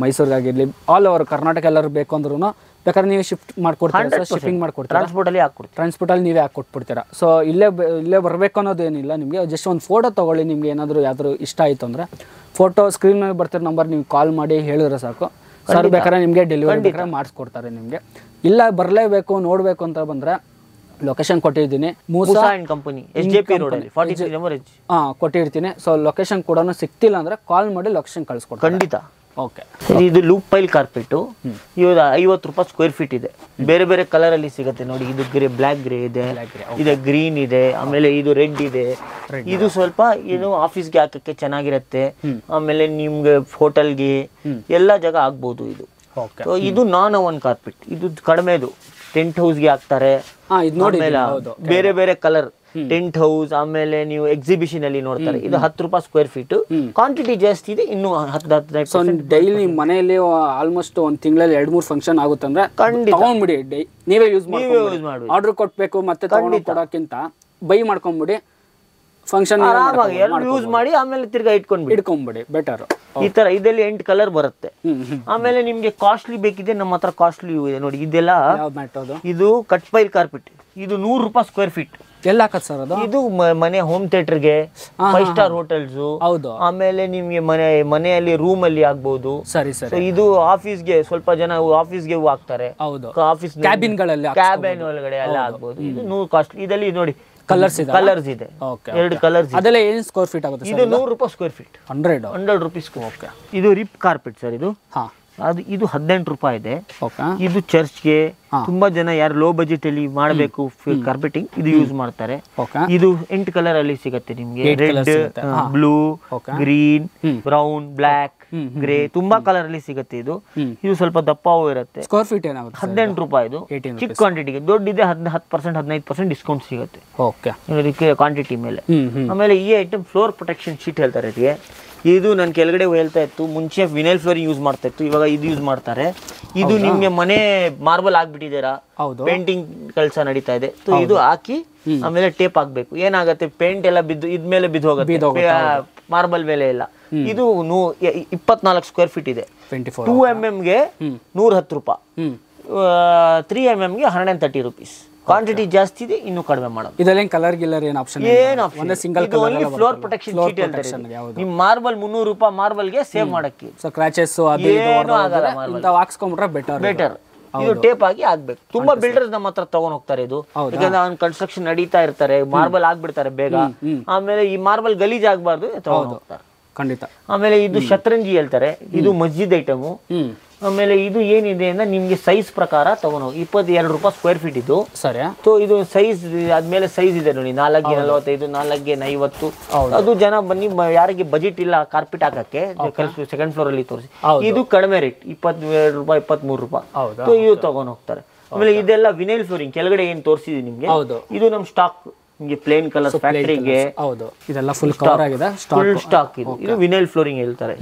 ಮೈಸೂರಿಗಾಗಿರ್ಲಿ, ಆಲ್ ಓವರ್ ಕರ್ನಾಟಕ ಎಲ್ಲರೂ ಬೇಕು ಅಂದ್ರೂ ಬೇಕಾದ್ರೆ ನೀವು ಶಿಫ್ಟ್ ಮಾಡ್ಕೊಡ್ತೀರಾ, ಶಿಪ್ಪಿಂಗ್ ಮಾಡ್ಕೊಡ್ತೀರಾ, ಟ್ರಾನ್ಸ್ಪೋರ್ಟ್ ಅಲ್ಲಿ ನೀವೇ ಹಾಕೊಟ್ಬಿಡ್ತೀರಾ. ಸೊ ಇಲ್ಲೇ ಬರಬೇಕು ಅನ್ನೋದೇನಿಲ್ಲ. ನಿಮಗೆ ಜಸ್ಟ್ ಒಂದು ಫೋಟೋ ತೊಗೊಳ್ಳಿ. ನಿಮ್ಗೆ ಯಾವ್ದಾದ್ರು ಇಷ್ಟ ಆಯಿತು ಅಂದರೆ ಫೋಟೋ ಸ್ಕ್ರೀನ್ ಮೇಲೆ ಬರ್ತಿರೋ ನಂಬರ್ ನೀವು ಕಾಲ್ ಮಾಡಿ ಹೇಳಿದ್ರೆ ಸಾಕು. ಸರ್ ಬೇಕಾದ್ರೆ ನಿಮಗೆ ಡೆಲಿವರಿ ಬೇಕಾದ್ರೆ ಮಾಡಿಸ್ಕೊಡ್ತಾರೆ. ನಿಮಗೆ ಇಲ್ಲ ಬರಲೇಬೇಕು ನೋಡಬೇಕು ಅಂತ ಬಂದರೆ ಲೊಕೇಶನ್ ಕೊಟ್ಟಿರ್ತೀನಿ. Musa and company, SJP road ಅಲ್ಲಿ 43 ನಂಬರ್ ಕೊಟ್ಟಿರ್ತೀನಿ. ಸೊ ಲೊಕೇಶನ್ ಕೂಡ ಸಿಕ್ತಿಲ್ಲ ಅಂದರೆ ಕಾಲ್ ಮಾಡಿ ಲೊಕೇಶನ್ ಕಳಿಸ್ಕೊಡ್ತೀನಿ ಖಂಡಿತ. ಓಕೆ. ಇದು ಲೂಪ್ ಪೈಲ್ ಕಾರ್ಪೆಟ್. ಇವಾಗ 50 ರೂಪಾಯಿ ಸ್ಕ್ವೇರ್ ಫೀಟ್ ಇದೆ. ಬೇರೆ ಬೇರೆ ಕಲರ್ ಅಲ್ಲಿ ಸಿಗುತ್ತೆ ನೋಡಿ. ಇದು ಬ್ಲ್ಯಾಕ್ ಗ್ರೇ ಇದೆ, ಇದು ಗ್ರೀನ್ ಇದೆ, ಆಮೇಲೆ ಇದು ರೆಡ್ ಇದೆ. ಇದು ಸ್ವಲ್ಪ ಏನು ಆಫೀಸ್ಗೆ ಹಾಕಕ್ಕೆ ಚೆನ್ನಾಗಿರುತ್ತೆ. ಆಮೇಲೆ ನಿಮ್ಗೆ ಹೋಟೆಲ್ಗೆ ಎಲ್ಲ ಜಾಗ ಆಗ್ಬೋದು ಇದು. ಇದು ನಾನ್ ಓವನ್ ಕಾರ್ಪೆಟ್. ಇದು ಕಡಿಮೆದು ಟೆಂಟ್ ಹೌಸ್ಗೆ ಹಾಕ್ತಾರೆ. ಬೇರೆ ಬೇರೆ ಕಲರ್ ಟೆಂಟ್ ಹೌಸ್. ಆಮೇಲೆ ನೀವು ಎಕ್ಸಿಬಿಷನ್ ಅಲ್ಲಿ ನೋಡ್ತಾರೆ. ಇದು 10 ರೂಪಾಯಿ ಸ್ಕ್ವೇರ್ ಫೀಟ್. ಕ್ವಾಂಟಿಟಿ ಜಾಸ್ತಿ ಇದೆ. ಇನ್ನು 10-15 ಡೈಲಿ ಮನೆಯಲ್ಲಿ ಆಲ್ಮೋಸ್ಟ್ ಒಂದು ತಿಂಗಳಲ್ಲಿ 2-3 ಫಂಕ್ಷನ್ ಆಗುತ್ತೆ ಅಂದ್ರೆ ತಗೊಂಡ್ಬಿಡಿ. ನೀವೇ ಯೂಸ್ ಮಾಡಿ. ಆರ್ಡರ್ ಕೊಟ್ಬೇಕು ಮತ್ತೆ ಕೊಡೋಕ್ಕಿಂತ ಬೈ ಮಾಡ್ಕೊಂಡ್ಬಿಡಿ. ಫಂಕ್ಷನ್ ಯೂಸ್ ಮಾಡಿ ಆಮೇಲೆ ತಿರ್ಗಾ ಇಟ್ಕೊಂಡ್ಬಿಡಿ ಬೆಟರ್. ಈ ತರ ಇದರಲ್ಲಿ 8 ಕಲರ್ ಬರುತ್ತೆ. ಆಮೇಲೆ ನಿಮ್ಗೆ ಕಾಸ್ಟ್ಲಿ ಬೇಕಿದೆ, ನಮ್ಮ ಹತ್ರ ಕಾಸ್ಟ್ಲಿ ಇದೆ ನೋಡಿ. ಇದೆಲ್ಲ ಇದು ಕಟ್ ಪೈಲ್ ಕಾರ್ಪೆಟ್. ಇದು 100 ರೂಪಾಯಿ ಸ್ಕ್ವೇರ್ ಫೀಟ್. ಎಲ್ಲ ಹಾಕತ್ ಸರ್ ಅದು? ಇದು ಮನೆ ಹೋಮ್ ಥಿಯೇಟರ್ಗೆ, 5 ಸ್ಟಾರ್ ಹೋಟೆಲ್ಸ್. ಹೌದು. ಆಮೇಲೆ ನಿಮ್ಗೆ ಮನೆಯಲ್ಲಿ ರೂಮ್ ಅಲ್ಲಿ ಆಗ್ಬಹುದು. ಸರಿ ಸರಿ. ಇದು ಆಫೀಸ್ಗೆ ಸ್ವಲ್ಪ ಜನ ಆಫೀಸ್ಗೆ ಹಾಕ್ತಾರೆ. ಹೌದು. ಆಫೀಸ್ ಕ್ಯಾಬಿನ್ ಒಳಗಡೆ ಎಲ್ಲ ಆಗ್ಬಹುದು. ಇದು 100 ಕಾಸ್ಟ್ಲಿ. ಇದರಲ್ಲಿ ನೋಡಿ ಕಲರ್ಸ್ ಇದೆ. 2 ಕಲರ್ಸ್. ಅದೆಲ್ಲ ಏನು ಸ್ಕ್ವೇರ್ ಫೀಟ್ ಆಗುತ್ತೆ? ಇದು 100 ರೂಪಾಯಿ ಸ್ಕ್ವೇರ್ ಫೀಟ್. 100 ರೂಪೀಸ್. ಓಕೆ. ಇದು ರಿಪ್ ಕಾರ್ಪೆಟ್ ಸರ್. ಇದು ಅದು ಇದು 18 ರೂಪಾಯಿ ಇದೆ. ಓಕೆ. ಇದು ಚರ್ಚ್ಗೆ ತುಂಬಾ ಜನ ಯಾರು ಲೋ ಬಜೆಟ್ ಅಲ್ಲಿ ಮಾಡಬೇಕು ಕಾರ್ಪೆಟಿಂಗ್ ಇದು ಯೂಸ್ ಮಾಡ್ತಾರೆ. ಇದು 8 ಕಲರ್ ಅಲ್ಲಿ ಸಿಗುತ್ತೆ ನಿಮ್ಗೆ. Red, blue, green, brown, black, grey ತುಂಬಾ ಕಲರ್ ಅಲ್ಲಿ ಸಿಗುತ್ತೆ. ಇದು ಸ್ವಲ್ಪ ದಪ್ಪವೂ ಇರುತ್ತೆ. ಸ್ಕ್ವೇರ್ ಫೀಟ್ ಏನಾಗುತ್ತೆ? 18 ರೂಪಾಯಿ ಇದು. ಚಿಕ್ಕ ಕ್ವಾಂಟಿಟಿಗೆ. ದೊಡ್ಡಿದೆ 10% 15% ಡಿಸ್ಕೌಂಟ್ ಸಿಗುತ್ತೆ. ಓಕೆ. ಕ್ವಾಂಟಿಟಿ ಮೇಲೆ. ಆಮೇಲೆ ಈ ಐಟಮ್ ಫ್ಲೋರ್ ಪ್ರೊಟೆಕ್ಷನ್ ಶೀಟ್ ಹೇಳ್ತಾರೆ ಇದಕ್ಕೆ. ಇದು ನಾನು ಕೆಳಗಡೆ ಹೇಳ್ತಾ ಇತ್ತು, ಮುಂಚೆ ವಿನೈಲ್ ಫ್ಲೋರಿಂಗ್ ಯೂಸ್ ಮಾಡ್ತಾ ಇತ್ತು, ಇವಾಗ ಇದು ಯೂಸ್ ಮಾಡ್ತಾರೆ. ಇದು ನಿಮ್ಗೆ ಮನೆ ಮಾರ್ಬಲ್ ಆಗ್ಬಿಟ್ಟಿದ್ದೀರಾ, ಪೇಂಟಿಂಗ್ ಕೆಲಸ ನಡೀತಾ ಇದೆ, ಇದು ಹಾಕಿ ಆಮೇಲೆ ಟೇಪ್ ಹಾಕ್ಬೇಕು. ಏನಾಗುತ್ತೆ, ಪೇಂಟ್ ಎಲ್ಲ ಬಿದ್ದು ಇದ್ಮೇಲೆ ಬಿದ್ದು ಹೋಗುತ್ತೆ, ಮಾರ್ಬಲ್ ಮೇಲೆ ಎಲ್ಲ. ಇದು 24 ಸ್ಕ್ವೇರ್ ಫೀಟ್ ಇದೆ. 2 mm ಗೆ 110 ರೂಪಾಯಿ, 3 mm ಗೆ 130 ರುಪೀಸ್. ಕ್ವಾಂಟಿಟಿ ಜಾಸ್ತಿ ಇದೆ, ಇನ್ನೂ ಕಡಿಮೆ ಮಾಡೋದು. ಇದರಲ್ಲಿ ಕಲರ್ ಗಿಲ್ಲರ್ ಏನು ಆಪ್ಷನ್? ಏನು option? Single colour floor protection sheet ಹೇಳ್ತಾರೆ. ನಿಮ್ಮ ಮಾರ್ಬಲ್ 300 ರೂಪಾಯಿ ಮಾರ್ಬಲ್ಗೆ ಸೇವ್ ಮಾಡಕ್ಕೆ. ಸೊ ಕ್ರಾಚಸ್ ಅದು ಏನು ಆಗಲ್ಲ, ಇಂತ ಹಾಕ್ಸ್ಕೊಂಡ್ರೆ ಬೆಟರ್. ಇದು ಟೇಪ್ ಆಗಿ ಆಗ್ಬೇಕು. ತುಂಬಾ ಬಿಲ್ಡರ್ಸ್ ನಮ್ಮ ಹತ್ರ ತಗೊಂಡ್ ಹೋಗ್ತಾರೆ ಇದು. ಯಾಕಂದ್ರೆ ಅವ್ನು ಕನ್ಸ್ಟ್ರಕ್ಷನ್ ನಡೀತಾ ಇರ್ತಾರೆ, ಮಾರ್ಬಲ್ ಆಗ್ಬಿಡ್ತಾರೆ ಬೇಗ. ಆಮೇಲೆ ಈ ಮಾರ್ಬಲ್ ಗಲೀಜ್ ಆಗ್ಬಾರ್ದು ತಗೊಂಡ್ ಹೋಗ್ತಾರೆ. ಖಂಡಿತ. ಆಮೇಲೆ ಇದು ಶತರಂಜಿ ಹೇಳ್ತಾರೆ, ಇದು ಮಸ್ಜಿದ್ ಐಟಮು. ಆಮೇಲೆ ಇದು ಏನಿದೆ ಅಂದ್ರೆ ನಿಮ್ಗೆ ಸೈಜ್ ಪ್ರಕಾರ ತಗೊಂಡೋಗಿ 22 ರೂಪಾಯಿ ಸ್ಕ್ವೇರ್ ಫೀಟ್ ಇದು. ಸರಿ. ಸೊ ಇದು ಸೈಜ್ ಆದ್ಮೇಲೆ ಸೈಜ್ ಇದೆ ನೋಡಿ, 4x45, 4x50. ಅದು ಜನ ಬನ್ನಿ ಯಾರಿಗೆ ಬಜೆಟ್ ಇಲ್ಲ ಕಾರ್ಪೆಟ್ ಹಾಕಕ್ಕೆ ಸೆಕೆಂಡ್ ಫ್ಲೋರ್ ಅಲ್ಲಿ ತೋರಿಸಿ. ಇದು ಕಡಿಮೆ ರೇಟ್, 22 ರೂಪಾಯಿ 23 ರೂಪಾಯಿ. ಸೊ ಇದು ತಗೊಂಡ್ ಹೋಗ್ತಾರೆ. ಆಮೇಲೆ ಇದೆಲ್ಲ ವಿನೈಲ್ ಫ್ಲೋರಿಂಗ್ ಕೆಳಗಡೆ ಏನ್ ತೋರಿಸಿದೀನಿ ನಿಮ್ಗೆ, ಇದು ನಮ್ ಸ್ಟಾಕ್. ನಿಮಗೆ ಪ್ಲೇನ್ ಕಲರ್ ಫ್ಯಾಕ್ಟರಿಗೆ ಇದೆಲ್ಲ ಫುಲ್ ಕವರ್ ಆಗಿದೆ, ಫುಲ್ ಸ್ಟಾಕ್. ಇದು ವಿನೈಲ್ ಫ್ಲೋರಿಂಗ್ ಹೇಳ್ತಾರೆ.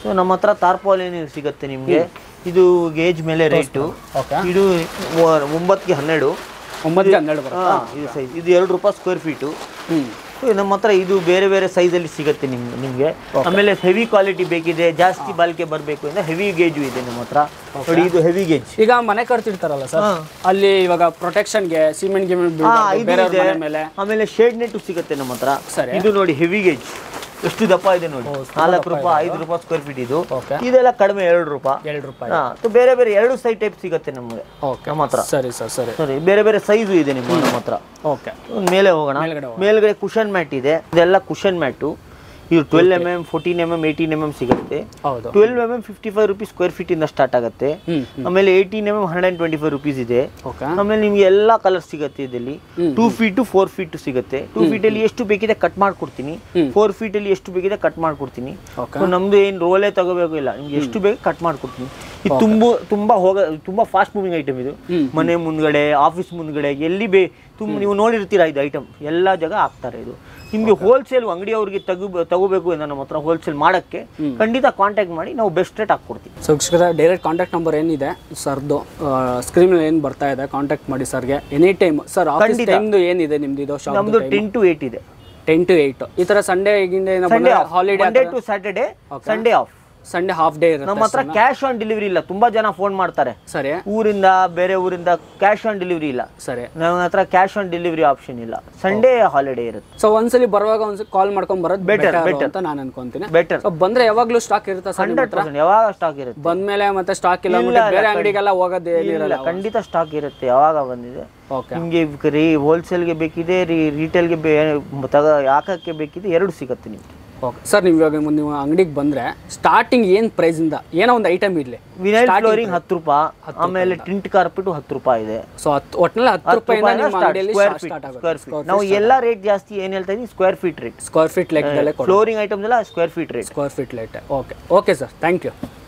ಸೊ ನಮ್ಮ ಹತ್ರ ತಾರ್ಪಾಲಿನ್ ಸಿಗುತ್ತೆ ನಿಮ್ಗೆ. ಇದು ಗೇಜ್ ಮೇಲೆ ರೇಟು. ಇದು 9ಗೆ 12. ಇದು ಸೈಜ್. ಇದು 2 ರೂಪಾಯಿ ಸ್ಕ್ವೇರ್ ಫೀಟು. ನಮ್ಮ ಹತ್ರ ಇದು ಬೇರೆ ಬೇರೆ ಸೈಜ್ ಅಲ್ಲಿ ಸಿಗುತ್ತೆ ನಿಮ್ಗೆ. ಆಮೇಲೆ ಹೆವಿ ಕ್ವಾಲಿಟಿ ಬೇಕಿದೆ, ಜಾಸ್ತಿ ಬಾಳಿಕೆ ಬರಬೇಕು ಅಂದ್ರೆ ಹೆವಿ ಗೇಜು ಇದೆ ನಮ್ಮ ಹತ್ರ ನೋಡಿ. ಇದು ಹೆವಿ ಗೇಜ್. ಈಗ ಮನೆ ಕಟ್ತಿರ್ತಾರಲ್ಲ ಸರ್, ಅಲ್ಲಿ ಇವಾಗ ಪ್ರೊಟೆಕ್ಷನ್ ಗೆ ಸಿಮೆಂಟ್ ಗಿಮೆಂಟ್ ಆಮೇಲೆ ಶೇಡ್ ನೆಟ್ ಸಿಗುತ್ತೆ ನಮ್ಮ ಹತ್ರ. ಇದು ನೋಡಿ ಹೆವಿ ಗೇಜ್ ಎಷ್ಟು ದಪ್ಪ ಇದೆ ನೋಡಿ, 4 ರೂಪಾಯಿ 5 ರೂಪಾಯಿ ಸ್ಕ್ವೇರ್ ಫೀಟ್ ಇದು. ಇದೆಲ್ಲ ಕಡಿಮೆ 2 ರೂಪಾಯಿ. ಬೇರೆ ಬೇರೆ 2 ಸೈಜ್ ಟೈಪ್ ಸಿಗುತ್ತೆ ನಮ್ಗೆ ನಮ್ಮ ಹತ್ರ. ಸರಿ, ಬೇರೆ ಬೇರೆ ಸೈಜು ಇದೆ ನಮ್ಮ ಹತ್ರ. ಮೇಲೆ ಹೋಗೋಣ. ಮೇಲ್ಗಡೆ ಕುಷನ್ ಮ್ಯಾಟ್ ಇದೆ. ಇದೆಲ್ಲ ಕುಷನ್ ಮ್ಯಾಟು. ಇದು 12 mm, 14 mm, 18 mm ಸಿಗುತ್ತೆ. 12 mm 55 ರೂಪೀಸ್ ಸ್ಕ್ವೇರ್ ಫೀಟ್ ಇಂದ ಸ್ಟಾರ್ಟ್ ಆಗುತ್ತೆ. ಆಮೇಲೆ 18 mm 125 ರೂಪೀಸ್ ಇದೆ. ಆಮೇಲೆ ನಿಮ್ಗೆ ಎಲ್ಲಾ ಕಲರ್ ಸಿಗುತ್ತೆ ಇದರಲ್ಲಿ. 2 feet 4 feet ಸಿಗುತ್ತೆ. 2 feet ಅಲ್ಲಿ ಎಷ್ಟು ಬೇಕಿದೆ ಕಟ್ ಮಾಡ್ಕೊಡ್ತೀನಿ, 4 feet ಅಲ್ಲಿ ಎಷ್ಟು ಬೇಕಿದೆ ಕಟ್ ಮಾಡ್ಕೊಡ್ತೀನಿ. ನಮ್ದು ಏನ್ ರೋಲೇ ತಗೋಬೇಕು ಇಲ್ಲ, ನಿಮ್ಗೆ ಎಷ್ಟು ಬೇಕು ಕಟ್ ಮಾಡ್ಕೊಡ್ತೀನಿ. ಇದು ತುಂಬಾ ಫಾಸ್ಟ್ ಮೂವಿಂಗ್ ಐಟಮ್ ಇದು. ಮನೆ ಮುಂದ್ಗಡೆ, ಆಫೀಸ್ ಮುಂದ್ಗಡೆ, ಎಲ್ಲಿ ನೀವು ನೋಡಿರ್ತೀರಾ ಇದು ಐಟಮ್ ಎಲ್ಲಾ ಜಾಗ ಹಾಕ್ತಾರೆ. ಇದು ನಿಮ್ಗೆ ಹೋಲ್ಸೇಲ್ ಅಂಗಡಿಯವ್ರಿಗೆ ತಗೋಬೇಕು ಅಂದ್ರೆ ನಮ್ಮ ಹತ್ರ ಹೋಲ್ಸೇಲ್ ಮಾಡಕ್ಕೆ ಖಂಡಿತ ಕಾಂಟ್ಯಾಕ್ಟ್ ಮಾಡಿ, ನಾವು ಬೆಸ್ಟ್ ರೇಟ್ ಹಾಕ್ಕೊಡ್ತೀವಿ. ಸೊ ಡೈರೆಕ್ಟ್ ಕಾಂಟ್ಯಾಕ್ಟ್ ನಂಬರ್ ಏನಿದೆ ಸರ್ದು ಸ್ಕ್ರೀನ್ ಮೇಲೆ ಏನು ಬರ್ತಾ ಇದೆ, ಕಾಂಟ್ಯಾಕ್ಟ್ ಮಾಡಿ ಸರ್ಗೆ ಎನಿ ಟೈಮ್. ಸರ್ ಆಫೀಸ್ ಟೈಮ್ದು ಏನಿದೆ ನಿಮ್ದು? ಇದು ಶಾಪ್ ನಮ್ದು 10 to 8 ಇದೆ. 10 to 8. ಈ ತರ Sunday holiday, Monday to Saturday, Sunday off. Sunday half day ಇರುತ್ತೆ. ನಮ್ಮ ಹತ್ರ ಕ್ಯಾಶ್ ಆನ್ ಡೆಲಿವರಿ ಇಲ್ಲ. ತುಂಬಾ ಜನ ಫೋನ್ ಮಾಡ್ತಾರೆ ಸರಿ, ಊರಿಂದ ಬೇರೆ ಊರಿಂದ, ಕ್ಯಾಶ್ ಆನ್ ಡೆಲಿವರಿ ಇಲ್ಲ. ಸರಿ, ನಮ್ಮ ಹತ್ರ ಕ್ಯಾಶ್ ಆನ್ ಡೆಲಿವರಿ ಆಪ್ಷನ್ ಇಲ್ಲ. ಸಂಡೇ ಹಾಲಿಡೇ ಇರುತ್ತೆ. ಸೊ ಒಂದ್ಸಲಿ ಬರುವಾಗ ಒಂದ್ಸಲಿ ಕಾಲ್ ಮಾಡ್ಕೊಂಡ್ ಬರೋದು ಬೆಟರ್ ಅಂತ ನಾನು ಅನ್ಕೊಂತೀನಿ. ಬೆಟರ್. ಬಂದ್ರೆ ಯಾವಾಗ್ಲೂ ಸ್ಟಾಕ್ ಇರುತ್ತೆ 100%. ಯಾವಾಗ ಸ್ಟಾಕ್ ಇರುತ್ತೆ. ಬಂದ್ಮೇಲೆ ಮತ್ತೆ ಸ್ಟಾಕ್ ಇಲ್ಲ ಬೇರೆ ಅಂಗಡಿಗೆಲ್ಲ ಹೋಗೋದೇ ಇಲ್ಲ. ಖಂಡಿತ ಸ್ಟಾಕ್ ಇರುತ್ತೆ. ಯಾವಾಗ ಬಂದಿದೆ ನಿಮ್ಗೆ ಹೋಲ್ಸೇಲ್ಗೆ ಬೇಕಿದೆ, ರಿಟೇಲ್ಗೆ ಹಾಕಕ್ಕೆ ಬೇಕಿದೆ, 2 ಸಿಗುತ್ತೆ ನಿಮ್ಗೆ. ಓಕೆ ಸರ್, ನೀವು ಅಂಗಡಿಗೆ ಬಂದ್ರೆ ಸ್ಟಾರ್ಟಿಂಗ್ ಏನ್ ಪ್ರೈಸ್ ಇಂದ ಏನೋ ಒಂದು ಐಟಮ್ ಇರ್ಲಿ. ವಿನೈಲ್ ಫ್ಲೋರಿಂಗ್ 10 ರೂಪಾಯಿ, ಆಮೇಲೆ ಟಿಂಟ್ ಕಾರ್ಪೆಟ್ 10 ರೂಪಾಯಿ ಇದೆ. ಸೊ ಒಟ್ಟಿನಲ್ಲಿ 10 ರೂಪಾಯಿಂದ ನಿಮ್ಮ ಅಂಗಡಿಯಲ್ಲಿ ಸ್ಟಾರ್ಟ್ ಆಗುತ್ತೆ. ನಾವು ಎಲ್ಲ ರೇಟ್ ಜಾಸ್ತಿ ಏನ್ ಹೇಳ್ತಾ ಇದೀವಿ, square feet rate. Square feet ಲೆಕ್ಕದಲ್ಲೇ ಫ್ಲೋರಿಂಗ್ ಐಟಮ್ಸ್ ಎಲ್ಲ square feet rate. Okay sir, thank you.